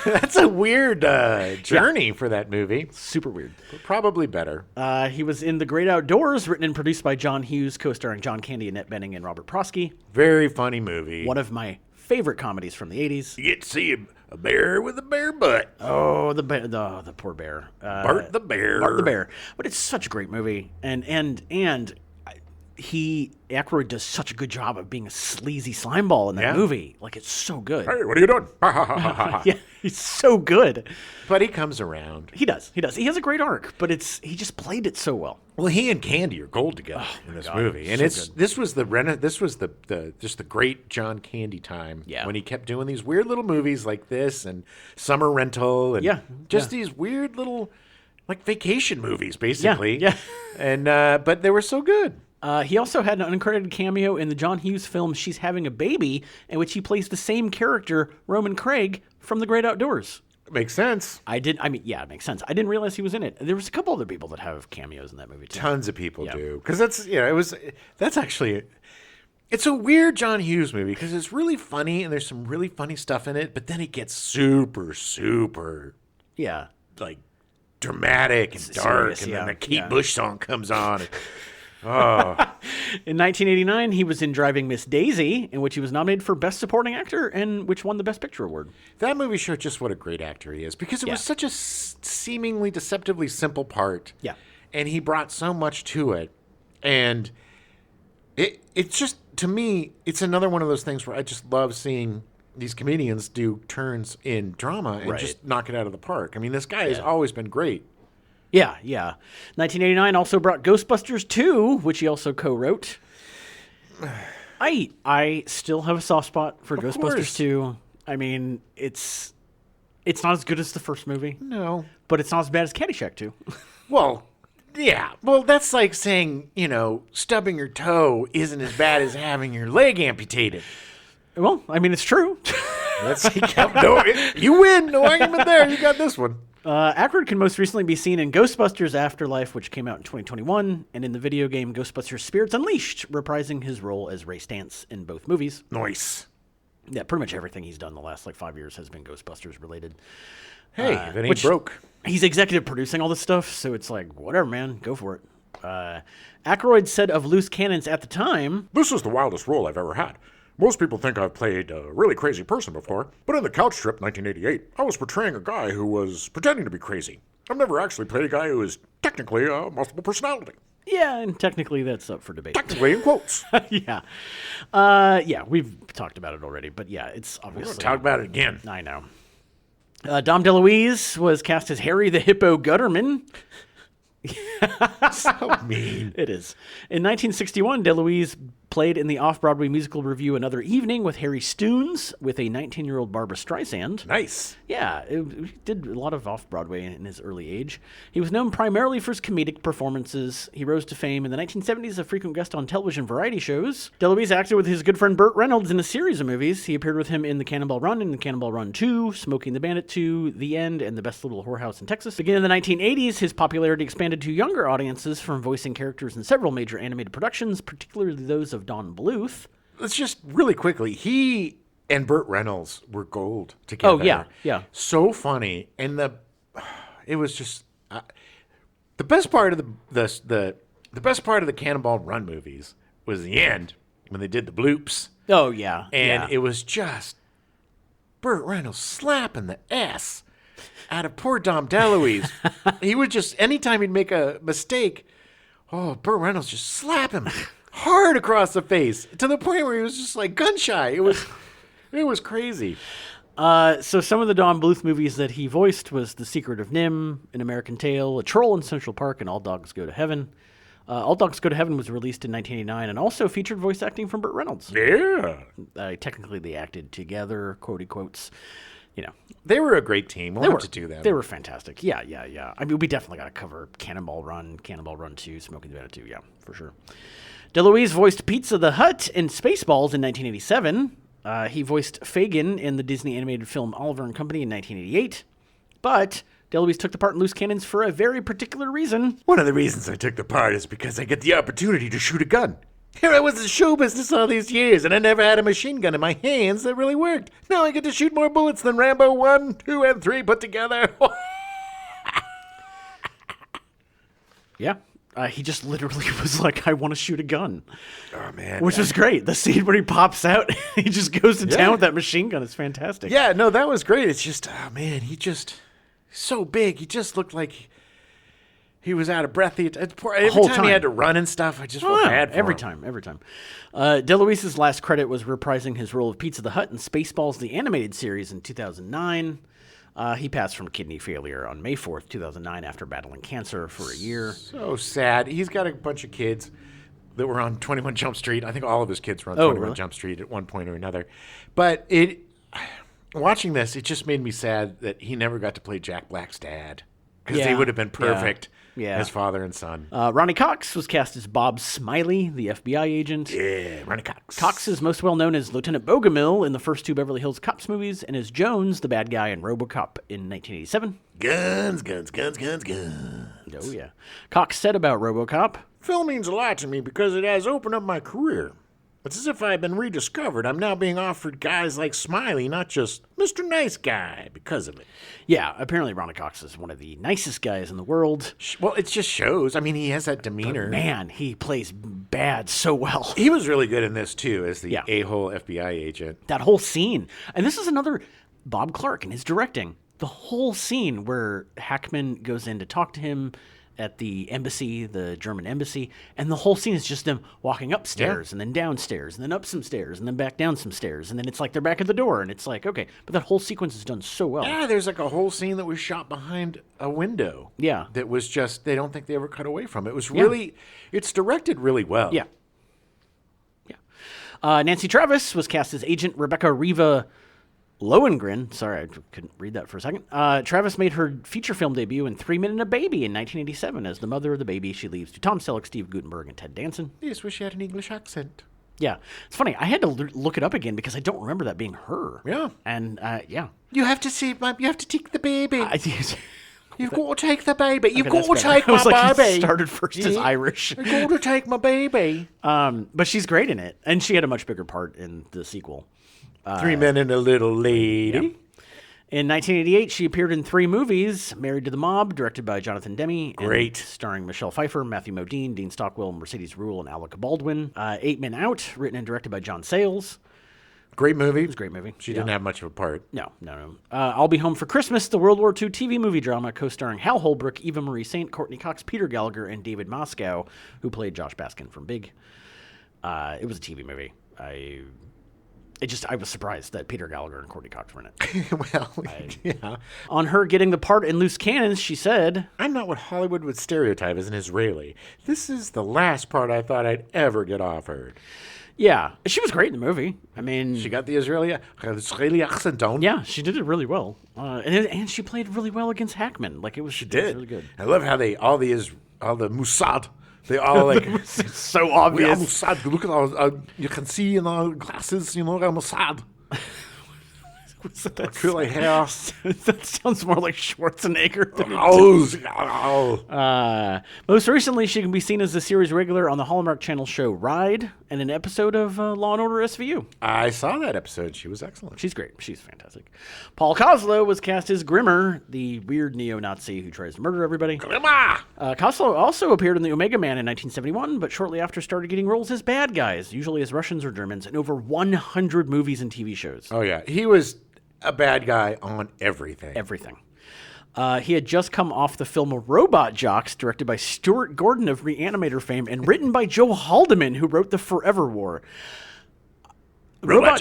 That's a weird journey for that movie. Super weird. But probably better. He was in The Great Outdoors, written and produced by John Hughes, co-starring John Candy, Annette Bening, and Robert Prosky. Very funny movie. One of my favorite comedies from the 80s. You get to see a bear with a bear butt. Oh, the poor bear. Bart the bear. Bart the bear. But it's such a great movie. And Aykroyd does such a good job of being a sleazy slimeball in that movie. Like, it's so good. Hey, what are you doing? Yeah, he's so good. But he comes around. He does. He has a great arc, but he just played it so well. Well, he and Candy are gold together in this movie, and so this was the great John Candy time when he kept doing these weird little movies like this and Summer Rental and these weird little vacation movies basically. Yeah. And but they were so good. He also had an uncredited cameo in the John Hughes film She's Having a Baby, in which he plays the same character, Roman Craig, from The Great Outdoors. Makes sense. It makes sense. I didn't realize he was in it. There was a couple other people that have cameos in that movie too. Tons of people do. Because it's a weird John Hughes movie because it's really funny and there's some really funny stuff in it, but then it gets super, super dramatic and dark, serious, and then the Kate Bush song comes on. In 1989, he was in Driving Miss Daisy, in which he was nominated for Best Supporting Actor and which won the Best Picture award. That movie showed just what a great actor he is because it was such a seemingly deceptively simple part. Yeah. And he brought so much to it. And It's just, to me, it's another one of those things where I just love seeing these comedians do turns in drama and just knock it out of the park. I mean, this guy has always been great. Yeah. 1989 also brought Ghostbusters 2, which he also co-wrote. I still have a soft spot for Ghostbusters 2. I mean, it's not as good as the first movie. No. But it's not as bad as Caddyshack 2. Well, yeah. Well, that's like saying, stubbing your toe isn't as bad as having your leg amputated. Well, I mean, it's true. You win. No argument there. You got this one. Aykroyd can most recently be seen in Ghostbusters Afterlife, which came out in 2021, and in the video game Ghostbusters Spirits Unleashed, reprising his role as Ray Stantz in both movies. Nice. Yeah, pretty much everything he's done the last 5 years has been Ghostbusters related. Hey, if it ain't broke. He's executive producing all this stuff, so it's like, whatever, man, go for it. Aykroyd said of Loose Cannons at the time, "This is the wildest role I've ever had. Most people think I've played a really crazy person before, but in The Couch Trip 1988, I was portraying a guy who was pretending to be crazy. I've never actually played a guy who is technically a multiple personality." Yeah, and technically that's up for debate. Technically, in quotes. Yeah. We've talked about it already, but yeah, it's obviously... We're going to talk about it again. I know. Dom DeLuise was cast as Harry the Hippo Gutterman. So mean. It is. In 1961, DeLuise played in the off-Broadway musical review Another Evening with Harry Stoons with a 19-year-old Barbra Streisand. Nice. Yeah, he did a lot of off-Broadway in his early age. He was known primarily for his comedic performances. He rose to fame in the 1970s as a frequent guest on television variety shows. DeLuise acted with his good friend Burt Reynolds in a series of movies. He appeared with him in The Cannonball Run and The Cannonball Run 2, Smoking the Bandit 2, The End, and The Best Little Whorehouse in Texas. Beginning in the 1980s, his popularity expanded to younger audiences from voicing characters in several major animated productions, particularly those of Don Bluth. Let's just really quickly, he and Burt Reynolds were gold together. Oh, yeah. So funny. And it was just the best part of the best part of the Cannonball Run movies was the end when they did the bloops. Oh, yeah. And it was just Burt Reynolds slapping the S out of poor Dom DeLuise. He would just, anytime he'd make a mistake, Burt Reynolds just slap him hard across the face to the point where he was just like gun shy. It was crazy. So some of the Don Bluth movies that he voiced was The Secret of Nim, An American Tail, A Troll in Central Park, and All Dogs Go to Heaven. All Dogs Go to Heaven was released in 1989 and also featured voice acting from Burt Reynolds. Yeah. Technically, they acted together, quotey quotes. They were a great team. We'll have to do that. They were fantastic. Yeah. I mean, we definitely got to cover Cannonball Run 2, Smoking the Bandit 2. Yeah, for sure. DeLuise voiced Pizza the Hut in Spaceballs in 1987. He voiced Fagin in the Disney animated film Oliver and Company in 1988. But DeLuise took the part in Loose Cannons for a very particular reason. One of the reasons I took the part is because I get the opportunity to shoot a gun. Here I was in show business all these years, and I never had a machine gun in my hands that really worked. Now I get to shoot more bullets than Rambo 1, 2, and 3 put together. Yeah. He just literally was like, I want to shoot a gun. Oh, man. Which was great. The scene where he pops out, he just goes to town with that machine gun. It's fantastic. Yeah, no, that was great. It's just, oh, man, so big. He just looked like he was out of breath. Every time he had to run and stuff, I just felt bad for him. Every time. DeLuise's last credit was reprising his role of Pizza the Hut in Spaceballs, the animated series in 2009. He passed from kidney failure on May 4th, 2009, after battling cancer for a year. So sad. He's got a bunch of kids that were on 21 Jump Street. I think all of his kids were on 21 Jump Street at one point or another. But watching this, it just made me sad that he never got to play Jack Black's dad. Because they would have been perfect as father and son. Ronnie Cox was cast as Bob Smiley, the FBI agent. Yeah, Ronnie Cox. Cox is most well known as Lieutenant Bogomil in the first two Beverly Hills Cops movies, and as Jones, the bad guy in RoboCop in 1987. Guns, guns, guns, guns, guns. Oh, yeah. Cox said about RoboCop, "Film means a lot to me because it has opened up my career. It's as if I've been rediscovered. I'm now being offered guys like Smiley, not just Mr. Nice Guy, because of it." Yeah, apparently Ronnie Cox is one of the nicest guys in the world. Well, it just shows. I mean, he has that demeanor. But man, he plays bad so well. He was really good in this, too, as the a-hole FBI agent. That whole scene. And this is another Bob Clark in his directing. The whole scene where Hackman goes in to talk to him at the embassy, the German embassy, and the whole scene is just them walking upstairs and then downstairs and then up some stairs and then back down some stairs, and then it's like they're back at the door, and it's like, okay, but that whole sequence is done so well. Yeah, there's like a whole scene that was shot behind a window. Yeah. That was just, they don't think they ever cut away from it. It was really, it's directed really well. Yeah. Nancy Travis was cast as Agent Rebecca Riva Lohengrin. Sorry, I couldn't read that for a second. Travis made her feature film debut in 3 Men and a Baby in 1987 as the mother of the baby she leaves to Tom Selleck, Steve Guttenberg, and Ted Danson. I just wish she had an English accent. Yeah. It's funny. I had to look it up again because I don't remember that being her. Yeah. And, yeah. You have to see, you have to take the baby. You've got to take the baby. You've Okay, got to that's better. take I was my like, baby. he started first as Irish. You've got to take my baby. But she's great in it. And she had a much bigger part in the sequel. 3 Men and a Little Lady. Yeah. In 1988, she appeared in 3 movies: Married to the Mob, directed by Jonathan Demme, Great. and starring Michelle Pfeiffer, Matthew Modine, Dean Stockwell, Mercedes Ruehl, and Alec Baldwin. 8 Men Out, written and directed by John Sayles. Great movie. It was a great movie. She didn't have much of a part. No. I'll Be Home for Christmas, the World War II TV movie drama co-starring Hal Holbrook, Eva Marie Saint, Courtney Cox, Peter Gallagher, and David Moscow, who played Josh Baskin from Big. It was a TV movie. I was surprised that Peter Gallagher and Courtney Cox were in it. Well, yeah. On her getting the part in Loose Cannons, she said, I'm not what Hollywood would stereotype as an Israeli. This is the last part I thought I'd ever get offered. yeah, she was great in the movie. I mean, She got the Israeli accent down. yeah, she did it really well. And she played really well against Hackman. Like, it was really good. I love how all the Mossad, they all like So we are obvious. Mossad. Look at our you can see in our glasses, we're Mossad. Curly hair. That sounds more like Schwarzenegger than most recently, she can be seen as the series regular on the Hallmark Channel show Ride and an episode of Law & Order SVU. I saw that episode. She was excellent. She's great. She's fantastic. Paul Koslo was cast as Grimmer, the weird neo-Nazi who tries to murder everybody. Koslo also appeared in The Omega Man in 1971, but shortly after started getting roles as bad guys, usually as Russians or Germans, in over 100 movies and TV shows. Oh, yeah. He was a bad guy on everything. Everything. He had just come off the film Robot Jocks, directed by Stuart Gordon of Reanimator fame and written by Joe Haldeman, who wrote The Forever War. Robot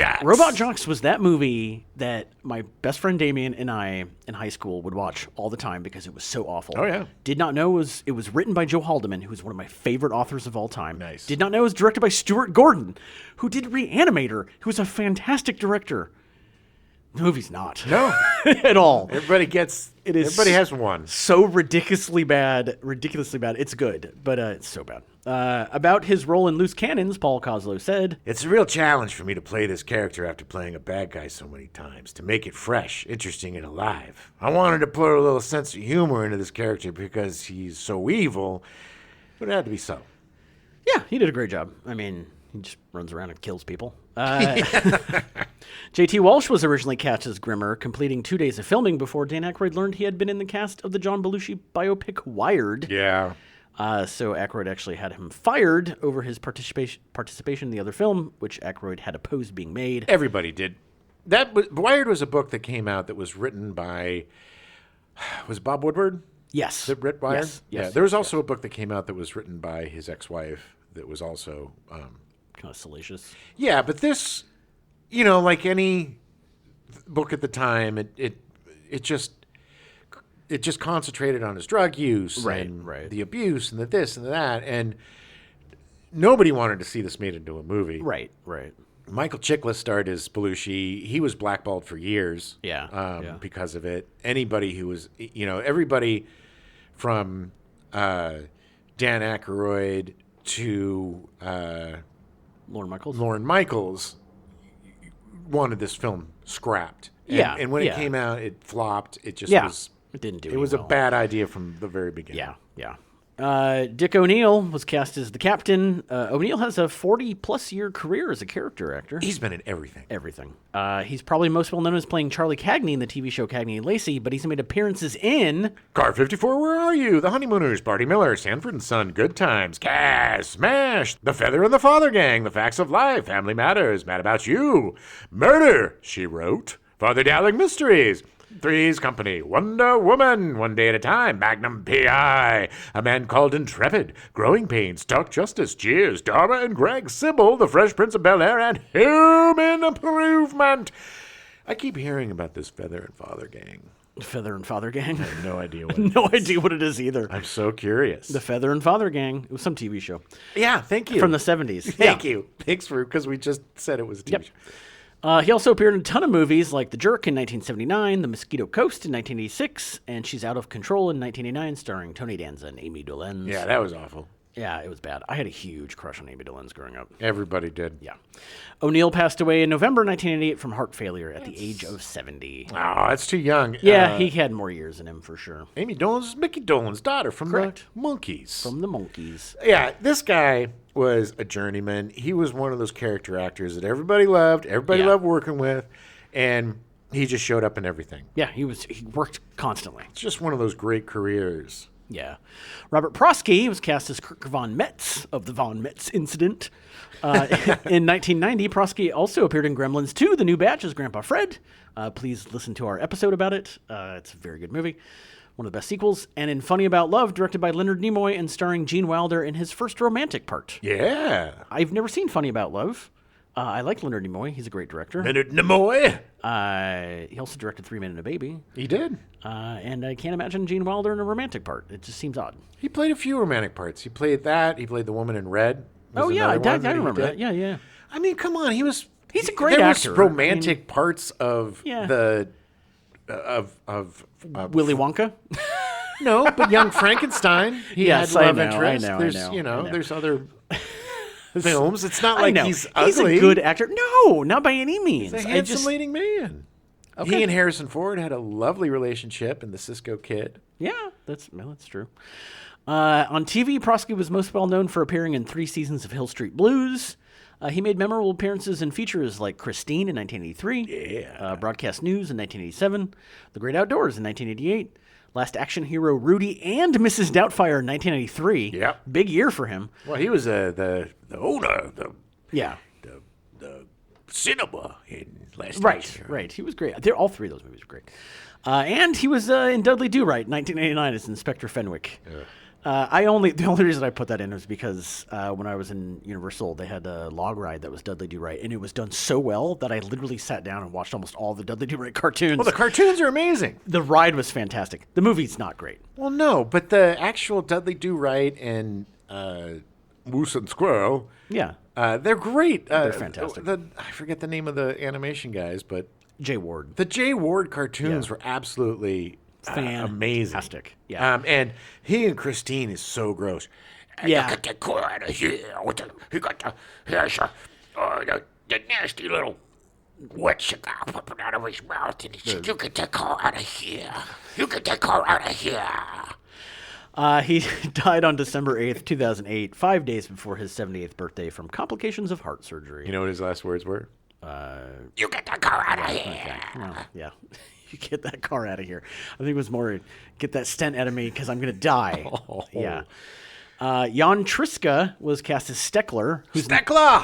Jocks was that movie that my best friend Damien and I in high school would watch all the time because it was so awful. Oh, yeah. Did not know it was written by Joe Haldeman, who is one of my favorite authors of all time. Nice. Did not know it was directed by Stuart Gordon, who did Reanimator, who was a fantastic director. The movie's not. No. At all. Everybody has one. So ridiculously bad. It's good, but it's so bad. About his role in Loose Cannons, Paul Koslo said, It's a real challenge for me to play this character after playing a bad guy so many times, to make it fresh, interesting, and alive. I wanted to put a little sense of humor into this character because he's so evil, but it had to be so. yeah, he did a great job. I mean, he just runs around and kills people. J.T. Walsh was originally cast as Grimmer, completing 2 days of filming before Dan Aykroyd learned he had been in the cast of the John Belushi biopic Wired. Yeah. So Aykroyd actually had him fired over his participation in the other film, which Aykroyd had opposed being made. Everybody did. Wired was a book that came out that was written by, was it Bob Woodward? Yes. That writ Wired? Yes. Yeah. There was also a book that came out that was written by his ex-wife that was also... kind of salacious. Yeah, but this, like any book at the time, it just concentrated on his drug use, Right. the abuse, and the this and the that, and nobody wanted to see this made into a movie. Right. Michael Chiklis starred as Belushi. He was blackballed for years. Yeah. Because of it. Anybody who was, everybody from Dan Aykroyd to Lorne Michaels wanted this film scrapped. And when it came out, it flopped. It just was. It didn't do. It was a bad idea from the very beginning. Yeah. Dick O'Neill was cast as the captain. O'Neill has a 40-plus year career as a character actor. He's been in everything. He's probably most well known as playing Charlie Cagney in the TV show Cagney and Lacey, but he's made appearances in Car 54, Where Are You? The Honeymooners, Barty Miller, Sanford and Son, Good Times, Cash, Smash, The Feather and the Father Gang, The Facts of Life, Family Matters, Mad About You, Murder, She Wrote, Father Dowling Mysteries, Three's Company, Wonder Woman, One Day at a Time, Magnum P.I., A Man Called Intrepid, Growing Pains, Talk Justice, Cheers, Dharma and Greg, Sybil, The Fresh Prince of Bel-Air, and Human Improvement. I keep hearing about this Feather and Father gang. Feather and Father Gang? I have no idea what it is. No idea what it is either. I'm so curious. The Feather and Father Gang. It was some TV show. Yeah, thank you. From the 70s. Thank you. Thanks for, because we just said it was a TV show. He also appeared in a ton of movies like The Jerk in 1979, The Mosquito Coast in 1986, and She's Out of Control in 1989, starring Tony Danza and Amy Dolenz. Yeah, that was awful. Yeah, it was bad. I had a huge crush on Amy Dolenz growing up. Everybody did. Yeah. O'Neill passed away in November 1988 from heart failure at the age of 70. Oh, that's too young. Yeah, he had more years in him for sure. Amy Dolenz is Mickey Dolenz' daughter from Correct. the Monkees. From the Monkees. Yeah, this guy was a journeyman. He was one of those character actors that everybody loved, loved working with, and he just showed up in everything. Yeah, he worked constantly. It's just one of those great careers. Yeah. Robert Prosky was cast as Kirk Von Metz of the Von Metz incident. In 1990, Prosky also appeared in Gremlins 2, The New Batch, as Grandpa Fred. Please listen to our episode about it. It's a very good movie. One of the best sequels. And in Funny About Love, directed by Leonard Nimoy and starring Gene Wilder in his first romantic part. Yeah. I've never seen Funny About Love. I like Leonard Nimoy. He's a great director. Leonard Nimoy. He also directed 3 Men and a Baby. He did. And I can't imagine Gene Wilder in a romantic part. It just seems odd. He played a few romantic parts. He played that. He played the woman in red. Oh, yeah. I remember that. Yeah, yeah. I mean, come on. He's a great there actor. Was romantic parts of the... of Willy Wonka? No, but Young Frankenstein. He Yes, had love I know, interest. I know, There's, I know. there's other films. It's not I like know. he's ugly. He's a good actor. No, not by any means. He's a handsome leading man. Okay. He and Harrison Ford had a lovely relationship in The Cisco Kid. Yeah, that's true. On TV, Prosky was most well known for appearing in 3 seasons of Hill Street Blues. He made memorable appearances in features like Christine in 1983, Broadcast News in 1987, The Great Outdoors in 1988, Last Action Hero Rudy and Mrs. Doubtfire in 1993. Yeah. Big year for him. Well, he was the owner, the cinema in Last Action Hero. Right. He was great. All 3 of those movies were great. And he was in Dudley Do-Right in 1989 as Inspector Fenwick. Yeah. The only reason I put that in was because when I was in Universal, they had a log ride that was Dudley Do-Right, and it was done so well that I literally sat down and watched almost all the Dudley Do-Right cartoons. Well, the cartoons are amazing. The ride was fantastic. The movie's not great. Well, no, but the actual Dudley Do-Right and Moose and Squirrel, they're great. They're fantastic. I forget the name of the animation guys, but Jay Ward. The Jay Ward cartoons were absolutely amazing. Fantastic. Yeah. And he and Christine is so gross. Yeah. Get that car out of here. He got the nasty little wet cigar popping out of his mouth. And he said, you get that car out of here. You get that car out of here. He died on December 8th, 2008, 5 days before his 78th birthday from complications of heart surgery. You know what his last words were? You get that car out of here. Okay. Well, yeah. You get that car out of here. I think it was more, get that stent out of me because I'm going to die. Yeah. Jan Triska was cast as Steckler, whose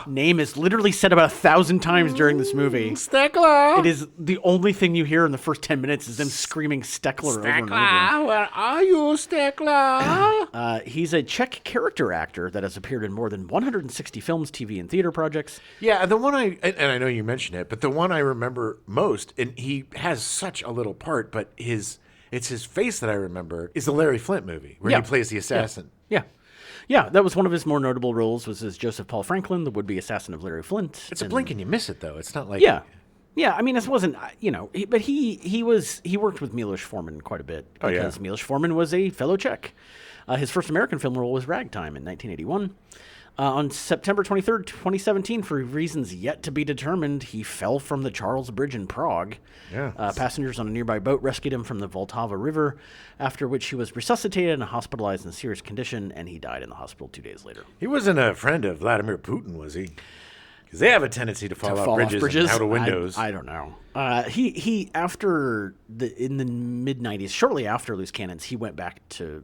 name is literally said about 1,000 times during this movie. Steckler! It is the only thing you hear in the first 10 minutes is them screaming Steckler over and over. Where are you, Steckler? He's a Czech character actor that has appeared in more than 160 films, TV, and theater projects. Yeah, the one and I know you mentioned it, but the one I remember most, and he has such a little part, but it's his face that I remember, is the Larry Flint movie, where he plays the assassin. Yeah, that was one of his more notable roles, was as Joseph Paul Franklin, the would-be assassin of Larry Flint. It's a blink and you miss it, though. It's not like... Yeah. I mean, this wasn't, but he worked with Milos Forman quite a bit. Because Milos Forman was a fellow Czech. His first American film role was Ragtime in 1981. On September 23rd, 2017, for reasons yet to be determined, he fell from the Charles Bridge in Prague. Yeah. Passengers on a nearby boat rescued him from the Vltava River, after which he was resuscitated and hospitalized in serious condition, and he died in the hospital 2 days later. He wasn't a friend of Vladimir Putin, was he? Because they have a tendency to fall off bridges and out of windows. I don't know. He in the mid-'90s, shortly after Loose Cannons, he went back to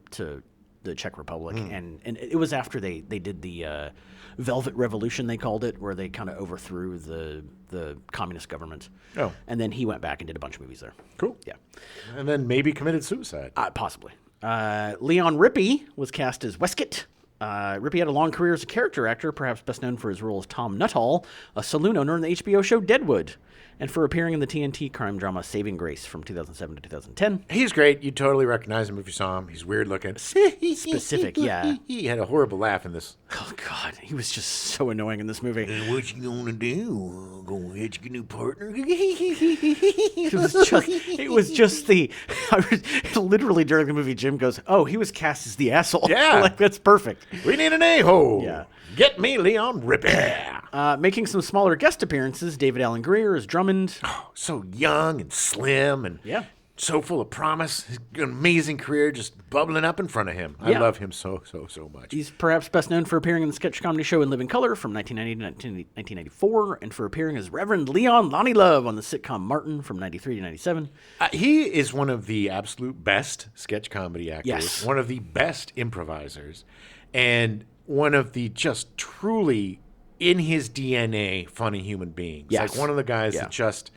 the Czech Republic, and it was after they did the Velvet Revolution, they called it, where they kind of overthrew the communist government. Oh. And then he went back and did a bunch of movies there. Cool. Yeah. And then maybe committed suicide. Possibly. Leon Rippey was cast as Westcott. Rippey had a long career as a character actor, perhaps best known for his role as Tom Nuttall, a saloon owner in the HBO show Deadwood, and for appearing in the TNT crime drama Saving Grace from 2007 to 2010. He's great. You'd totally recognize him if you saw him. He's weird looking. Specific, yeah. He had a horrible laugh in this. Oh, God. He was just so annoying in this movie. What you gonna do? Gonna hit your new partner? It was just the... literally during the movie, Jim goes, oh, he was cast as the asshole. Yeah. Like, that's perfect. We need an a-hole. Yeah. Get me Leon Rippey. Making some smaller guest appearances, David Alan Grier as Drummond. Oh, so young and slim and so full of promise. His amazing career just bubbling up in front of him. I love him so much. He's perhaps best known for appearing in the sketch comedy show In Living Color from 1990 to 1994, and for appearing as Reverend Leon Lonnie Love on the sitcom Martin from 93 to 97. He is one of the absolute best sketch comedy actors. Yes. One of the best improvisers. And one of the just truly, in his DNA, funny human beings. Yes. Like one of the guys that just,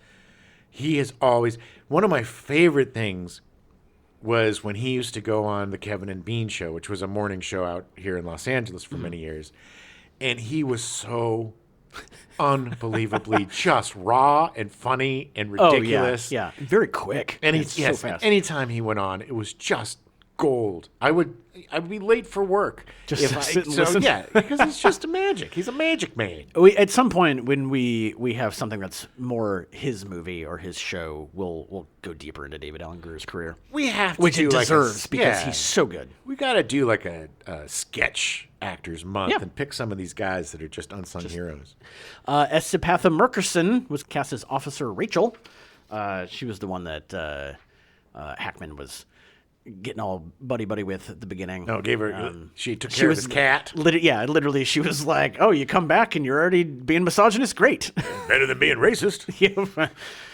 he is always, one of my favorite things was when he used to go on the Kevin and Bean show, which was a morning show out here in Los Angeles for many years. And he was so unbelievably just raw and funny and ridiculous. Oh, yeah. Very quick. And so fast. Anytime he went on, it was just gold. I would be late for work Just to sit and listen. Yeah, because he's just a magic. He's a magic man. At some point, when we have something that's more his movie or his show, we'll go deeper into David Alan Grier's career. We have to which do it like deserves because he's so good. We got to do like a sketch actors month and pick some of these guys that are just unsung heroes. Esipatha Murkison was cast as Officer Rachel. She was the one that Hackman was getting all buddy with at the beginning. No, gave her. She took care of his cat. Literally, she was like, "Oh, you come back and you're already being misogynist. Great, better than being racist."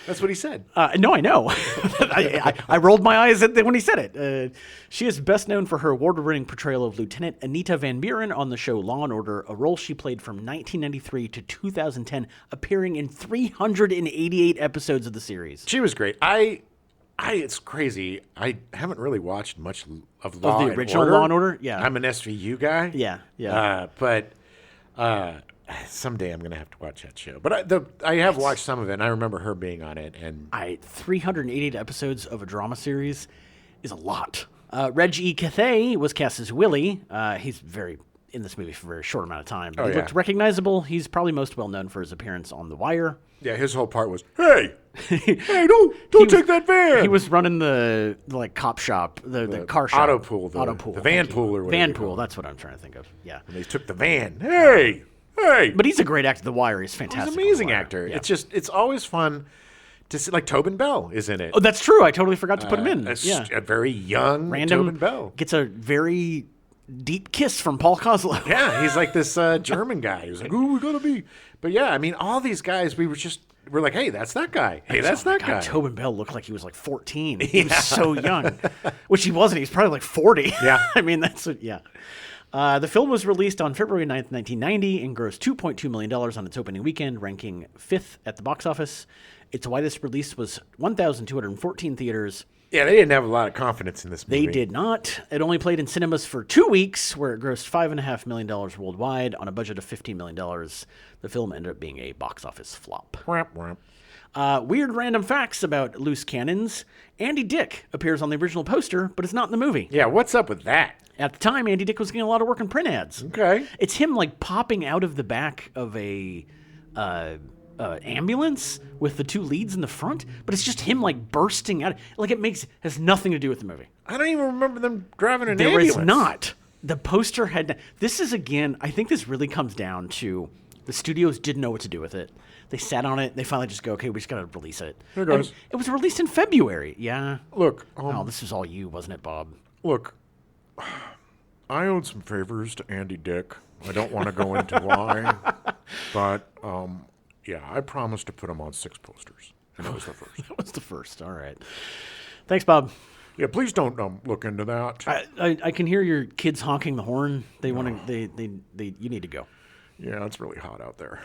That's what he said. No, I know. I rolled my eyes when he said it. She is best known for her award-winning portrayal of Lieutenant Anita Van Buren on the show Law and Order, a role she played from 1993 to 2010, appearing in 388 episodes of the series. She was great. It's crazy. I haven't really watched much of Law the original Law and Order. Yeah, I'm an SVU guy. Yeah. But someday I'm gonna have to watch that show. But I have watched some of it, and I remember her being on it. And 388 episodes of a drama series is a lot. Reg E. Cathay was cast as Willie. He's very in this movie for a very short amount of time. He looked recognizable. He's probably most well known for his appearance on The Wire. Yeah, his whole part was, hey, don't take that van. He was running the cop shop, the car shop. Auto pool. The van pool or whatever. Van pool, that's what I'm trying to think of. Yeah. And they took the van. Hey. But he's a great actor. The Wire is fantastic. He's an amazing actor. Yeah. It's always fun to see, like Tobin Bell is in it. Oh, that's true. I totally forgot to put him in. A very young random Tobin Bell. Gets a very deep kiss from Paul Kozlow. Yeah, he's like this German guy. He was like, "Ooh, we gotta be." But yeah, I mean, all these guys, we're like, "Hey, that's that guy. Hey, that's that guy." Tobin Bell looked like he was like 14. He was so young, which he wasn't. He was probably like 40. Yeah, I mean, the film was released on February 9th, 1990, and grossed $2.2 million on its opening weekend, ranking 5th at the box office. Its widest release was 1,214 theaters. Yeah, they didn't have a lot of confidence in this movie. They did not. It only played in cinemas for 2 weeks, where it grossed $5.5 million worldwide on a budget of $15 million. The film ended up being a box office flop. Weird random facts about loose cannons. Andy Dick appears on the original poster, but it's not in the movie. Yeah, what's up with that? At the time, Andy Dick was getting a lot of work in print ads. Okay. It's him like popping out of the back of a ambulance with the two leads in the front, but it's just him like bursting out. Like has nothing to do with the movie. I don't even remember them driving an ambulance. There is not. The poster had. This is again. I think this really comes down to the studios didn't know what to do with it. They sat on it. They finally just go, okay, we just got to release it. Here goes. It was released in February. Yeah. Look. This was all you, wasn't it, Bob? Look, I owed some favors to Andy Dick. I don't want to go into why, but yeah, I promised to put him on 6 posters, and that was the first. That was the first. All right. Thanks, Bob. Yeah, please don't look into that. I can hear your kids honking the horn. They want to. They. You need to go. Yeah, it's really hot out there.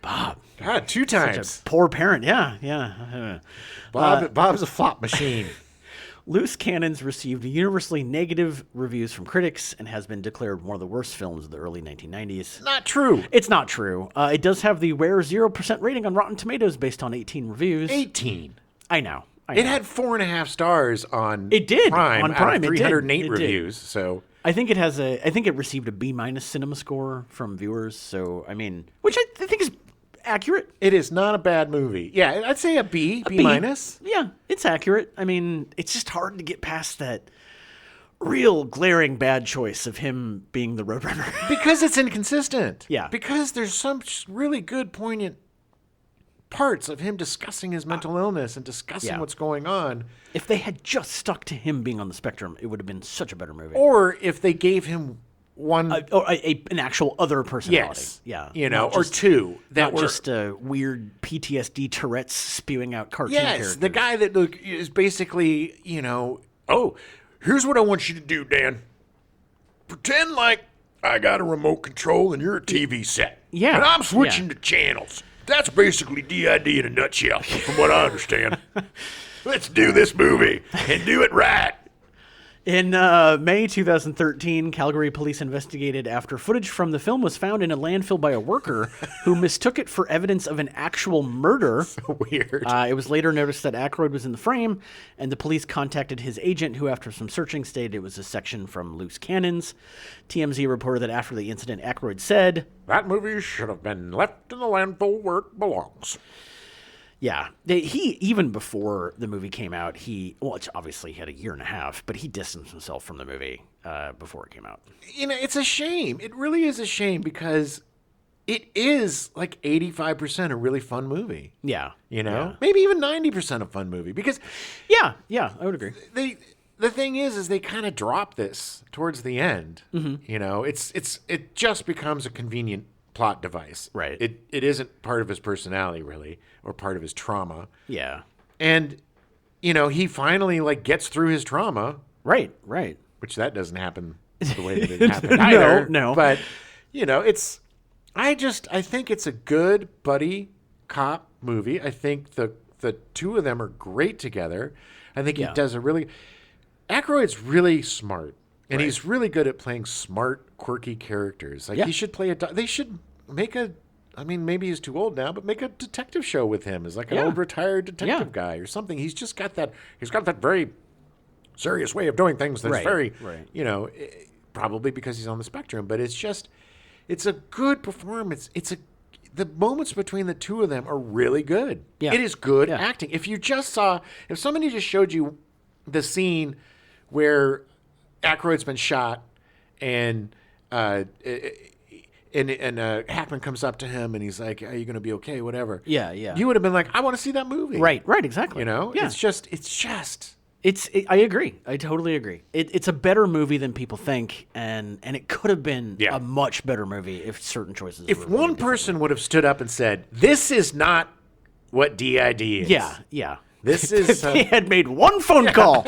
Bob. God, 2 times. Such a poor parent. Yeah. Bob's a flop machine. Loose Cannons received universally negative reviews from critics and has been declared one of the worst films of the early 1990s. Not true. It's not true. It does have the rare 0% rating on Rotten Tomatoes based on 18 reviews. 18. I know. It had 4.5 stars on It did, Prime, on Prime, out of it did. 308 It did. reviews. So I think it received a B- cinema score from viewers. So I mean, which I think is accurate. it is not a bad movie. Yeah, I'd say a B minus. Yeah, it's accurate. I mean, it's just hard to get past that real glaring bad choice of him being the Roadrunner. Because it's inconsistent. Yeah. Because there's some really good, poignant parts of him discussing his mental illness and discussing what's going on. If they had just stuck to him being on the spectrum, it would have been such a better movie. Or if they gave him one... an actual other personality. yes. Yeah. You know, Not or just- two. That Not were just weird PTSD Tourette's spewing out cartoon Yes, characters. the guy that is basically, Oh, here's what I want you to do, Dan. Pretend like I got a remote control and you're a TV set. Yeah, And I'm switching yeah. to channels. That's basically DID in a nutshell, from what I understand. Let's do this movie and do it right. In May 2013, Calgary police investigated after footage from the film was found in a landfill by a worker who mistook it for evidence of an actual murder. weird. It was later noticed that Aykroyd was in the frame, and the police contacted his agent, who, after some searching, stated it was a section from Loose Cannons. TMZ reported that after the incident, Aykroyd said, That movie should have been left in the landfill where it belongs. yeah, he, even before the movie came out, it's obviously he had a year and a half, but he distanced himself from the movie before it came out. It's a shame. It really is a shame because it is like 85% a really fun movie. Yeah. Maybe even 90% a fun movie because Yeah, I would agree. the thing is they kind of drop this towards the end. Mm-hmm. It just becomes a convenient plot device. Right. It isn't part of his personality really, or part of his trauma. Yeah. And he finally gets through his trauma, Right. which that doesn't happen the way that it happened either. No. But I think it's a good buddy cop movie. I think the two of them are great together. I think he does Aykroyd's really smart. And he's really good at playing smart, quirky characters. He should play they should make maybe he's too old now, but make a detective show with him as an old retired detective guy or something. He's just got that very serious way of doing things that's very, probably because he's on the spectrum, but it's a good performance. The moments between the two of them are really good. Yeah. It is good acting. If somebody just showed you the scene where Aykroyd's been shot and Hackman comes up to him and he's like, "Are you going to be okay?" Whatever. Yeah. You would have been like, "I want to see that movie." Right, exactly. Yeah. I agree. I totally agree. It's a better movie than people think, and it could have been a much better movie if certain choices. If were one person would have stood up and said, "This is not what DID is." Yeah. This is. They had made one phone call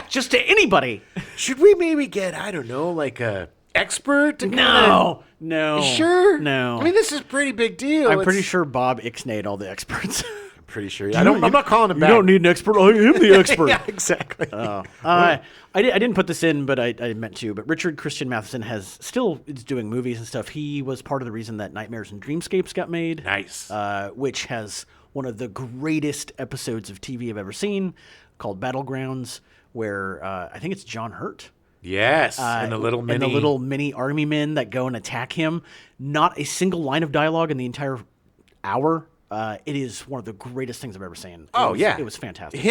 just to anybody. Should we maybe get a expert? To No. Sure. No. I mean, this is a pretty big deal. I'm pretty sure Bob ixnayed all the experts. Pretty sure. I'm not calling him back. You don't need an expert. I am the expert. Yeah, exactly. I didn't put this in, but I meant to. But Richard Christian Matheson is doing movies and stuff. He was part of the reason that Nightmares and Dreamscapes got made. Nice. Which has one of the greatest episodes of TV I've ever seen, called Battlegrounds, where I think it's John Hurt. Yes, and the little mini army men that go and attack him. Not a single line of dialogue in the entire hour. It is one of the greatest things I've ever seen. It was fantastic.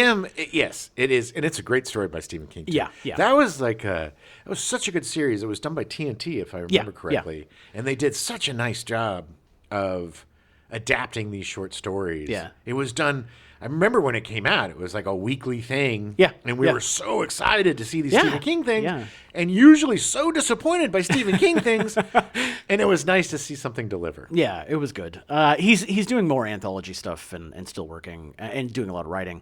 Yes, it is, and it's a great story by Stephen King. Too. Yeah. That was it was such a good series. It was done by TNT, if I remember correctly, and they did such a nice job of adapting these short stories. Yeah. It was done. I remember when it came out, it was like a weekly thing. Yeah. And we were so excited to see these Stephen King things. Yeah. And usually so disappointed by Stephen King things. And it was nice to see something deliver. Yeah, it was good. He's doing more anthology stuff and still working and doing a lot of writing.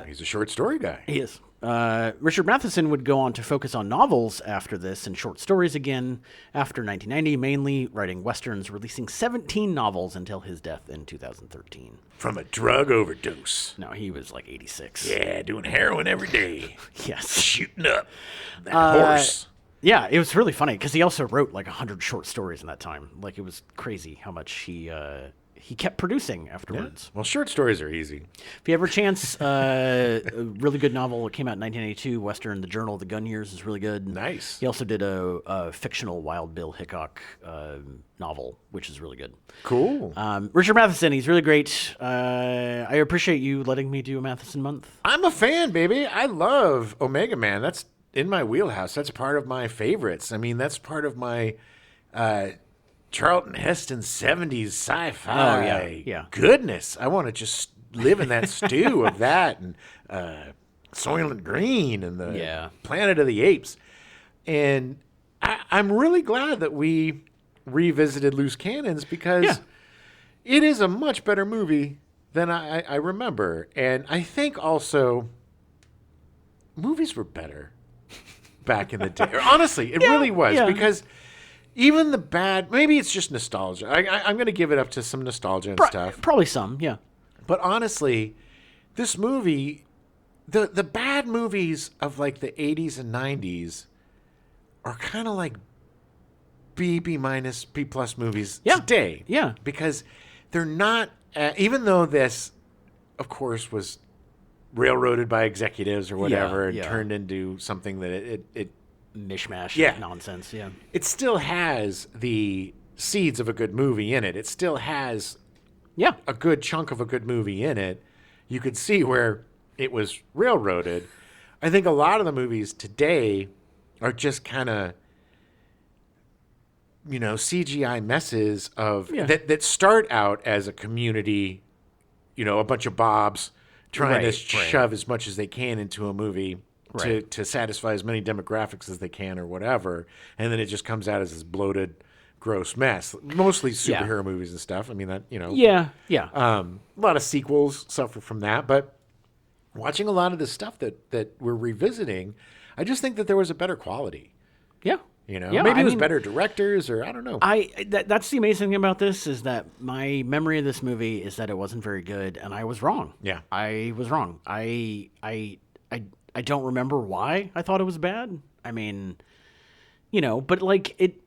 He's a short story guy. He is. Richard Matheson would go on to focus on novels after this and short stories again after 1990, mainly writing westerns, releasing 17 novels until his death in 2013. From a drug overdose. No, he was like 86. Yeah, doing heroin every day. Yes. Shooting up that horse. Yeah, it was really funny because he also wrote like 100 short stories in that time. Like, it was crazy how much he kept producing afterwards. Well, short stories are easy. If you ever chance, a really good novel. It came out in 1982, Western, The Journal of the Gun Years is really good. Nice. He also did a fictional Wild Bill Hickok novel, which is really good. Cool. Richard Matheson, he's really great. I appreciate you letting me do a Matheson month. I'm a fan, baby. I love Omega Man. That's in my wheelhouse. That's part of my favorites. I mean, that's part of my Charlton Heston 70s sci-fi. Oh, yeah. Goodness. I want to just live in that stew of that and Soylent Green and the Planet of the Apes. And I'm really glad that we revisited Loose Cannons because it is a much better movie than I remember. And I think also movies were better back in the day. Honestly, it really was because even the bad, maybe it's just nostalgia. I'm going to give it up to some nostalgia and stuff. Probably some, yeah. But honestly, this movie, the bad movies of like the 80s and 90s are kind of like B minus, B plus movies today. Yeah. Because they're not, even though this, of course, was railroaded by executives or whatever and turned into something that it mishmash nonsense. Yeah. It still has the seeds of a good movie in it. It still has a good chunk of a good movie in it. You could see where it was railroaded. I think a lot of the movies today are just kind of, CGI messes of that start out as a community, a bunch of Bobs trying to shove as much as they can into a movie to satisfy as many demographics as they can or whatever. And then it just comes out as this bloated, gross mess. Mostly superhero movies and stuff. I mean, that, a lot of sequels suffer from that. But watching a lot of the stuff that we're revisiting, I just think that there was a better quality. Yeah. Maybe it was better directors, or I don't know. That's the amazing thing about this is that my memory of this movie is that it wasn't very good, and I was wrong. Yeah, I was wrong. I don't remember why I thought it was bad. I mean, but like it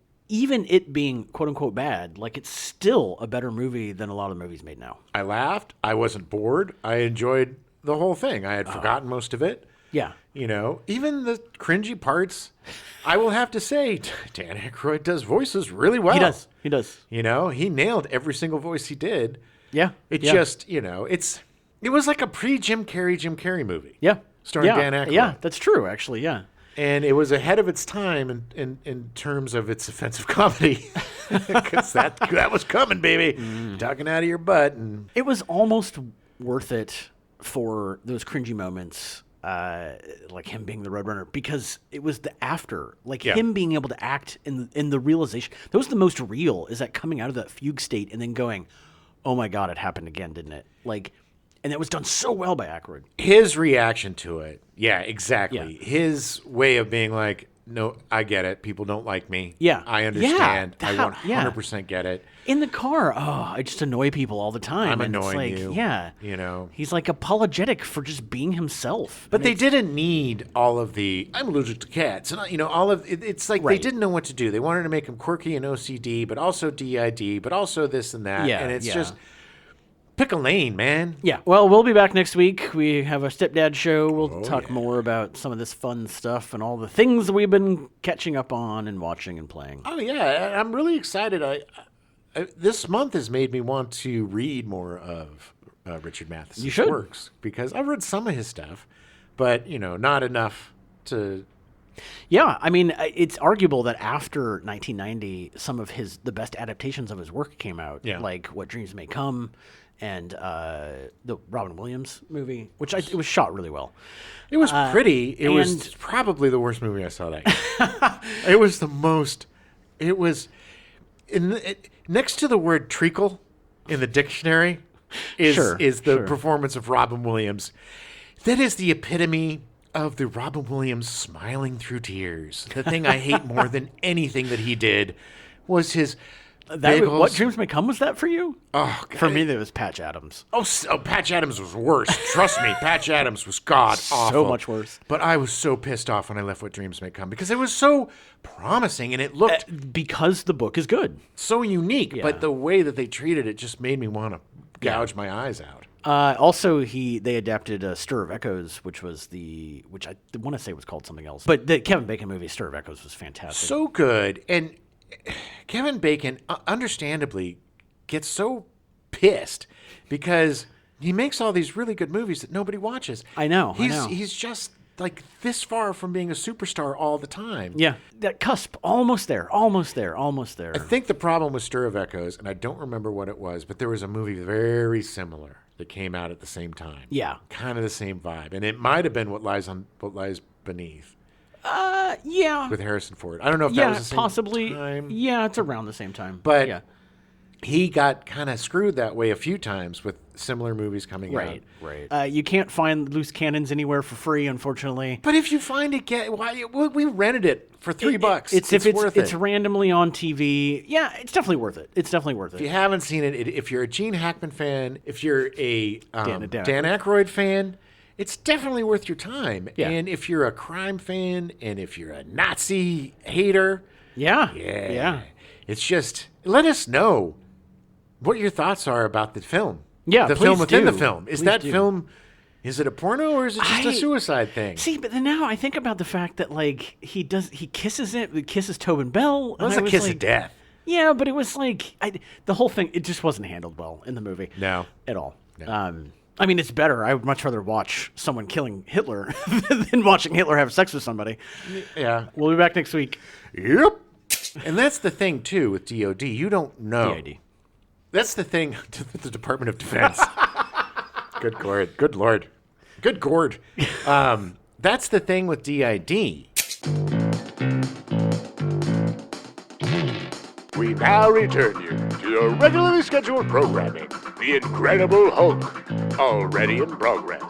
being quote unquote bad, like it's still a better movie than a lot of movies made now. I laughed. I wasn't bored. I enjoyed the whole thing. I had forgotten most of it. Yeah. Even the cringy parts, I will have to say, Dan Aykroyd does voices really well. He does. He nailed every single voice he did. Yeah. Just, it was like a pre-Jim Carrey movie. Yeah. Starring Dan Aykroyd. Yeah, that's true, actually, yeah. And it was ahead of its time in terms of its offensive comedy. Because that was coming, baby. Talking out of your butt. And it was almost worth it for those cringy moments. Like him being the Roadrunner, because it was the after, him being able to act in the realization. That was the most real, is that coming out of that fugue state and then going, oh my God, it happened again, didn't it? And it was done so well by Aykroyd. His reaction to it. Yeah, exactly. Yeah. His way of being like, no, I get it. People don't like me. Yeah. I understand. I 100% get it. In the car, I just annoy people all the time. I'm annoying you. Yeah. He's like apologetic for just being himself. But they didn't need all of the, I'm allergic to cats. And, all of it. It's like they didn't know what to do. They wanted to make him quirky and OCD, but also DID, but also this and that. Yeah. And it's just, pick a lane, man. Yeah. Well, we'll be back next week. We have a Stepdad show. We'll talk more about some of this fun stuff and all the things we've been catching up on and watching and playing. Oh, yeah. I'm really excited. This month has made me want to read more of Richard Matheson's works, because I've read some of his stuff, but not enough to Yeah, I mean, it's arguable that after 1990, some of the best adaptations of his work came out, like What Dreams May Come and the Robin Williams movie, which it was shot really well. It was pretty. It was probably the worst movie I saw that year. It was the most. It was next to the word treacle in the dictionary is the performance of Robin Williams. That is the epitome of the Robin Williams smiling through tears. The thing I hate more than anything that he did was his. What Dreams May Come was that for you? Oh, God. For me, that was Patch Adams. Oh, Patch Adams was worse. Trust me, Patch Adams was awful. So much worse. But I was so pissed off when I left What Dreams May Come because it was so promising and it looked because the book is good, so unique. Yeah. But the way that they treated it just made me want to gouge my eyes out. Also, they adapted Stir of Echoes, which I want to say was called something else. But the Kevin Bacon movie Stir of Echoes was fantastic. So good. And Kevin Bacon, understandably, gets so pissed because he makes all these really good movies that nobody watches. I know. He's just like this far from being a superstar all the time. Yeah, that cusp, almost there. I think the problem with Stir of Echoes, and I don't remember what it was, but there was a movie very similar that came out at the same time. Yeah, kind of the same vibe, and it might have been What Lies Beneath. Yeah. With Harrison Ford. I don't know if that was the same possibly. time. Yeah, it's around the same time. But he got kind of screwed that way a few times with similar movies coming out. Right. You can't find loose cannons anywhere for free, unfortunately. But if you find it, we rented it for $3. It's worth it. It's randomly on TV. Yeah, it's definitely worth it. If you haven't seen it, if you're a Gene Hackman fan, if you're a Dan Aykroyd fan, it's definitely worth your time. Yeah. And if you're a crime fan and if you're a Nazi hater, it's just, let us know what your thoughts are about the film. Yeah, the film within the film. Is it a porno or is it just a suicide thing? See, but then now I think about the fact that like he kisses Tobin Bell. It was a kiss of death. Yeah, but it was like the whole thing. It just wasn't handled well in the movie. No, at all. No. I mean, it's better. I would much rather watch someone killing Hitler than watching Hitler have sex with somebody. Yeah. We'll be back next week. Yep. And that's the thing, too, with DOD. You don't know. DID. That's the thing with the Department of Defense. Good Lord. Good Lord. Good gourd. That's the thing with DID. We now return you to your regularly scheduled programming, The Incredible Hulk, already in progress.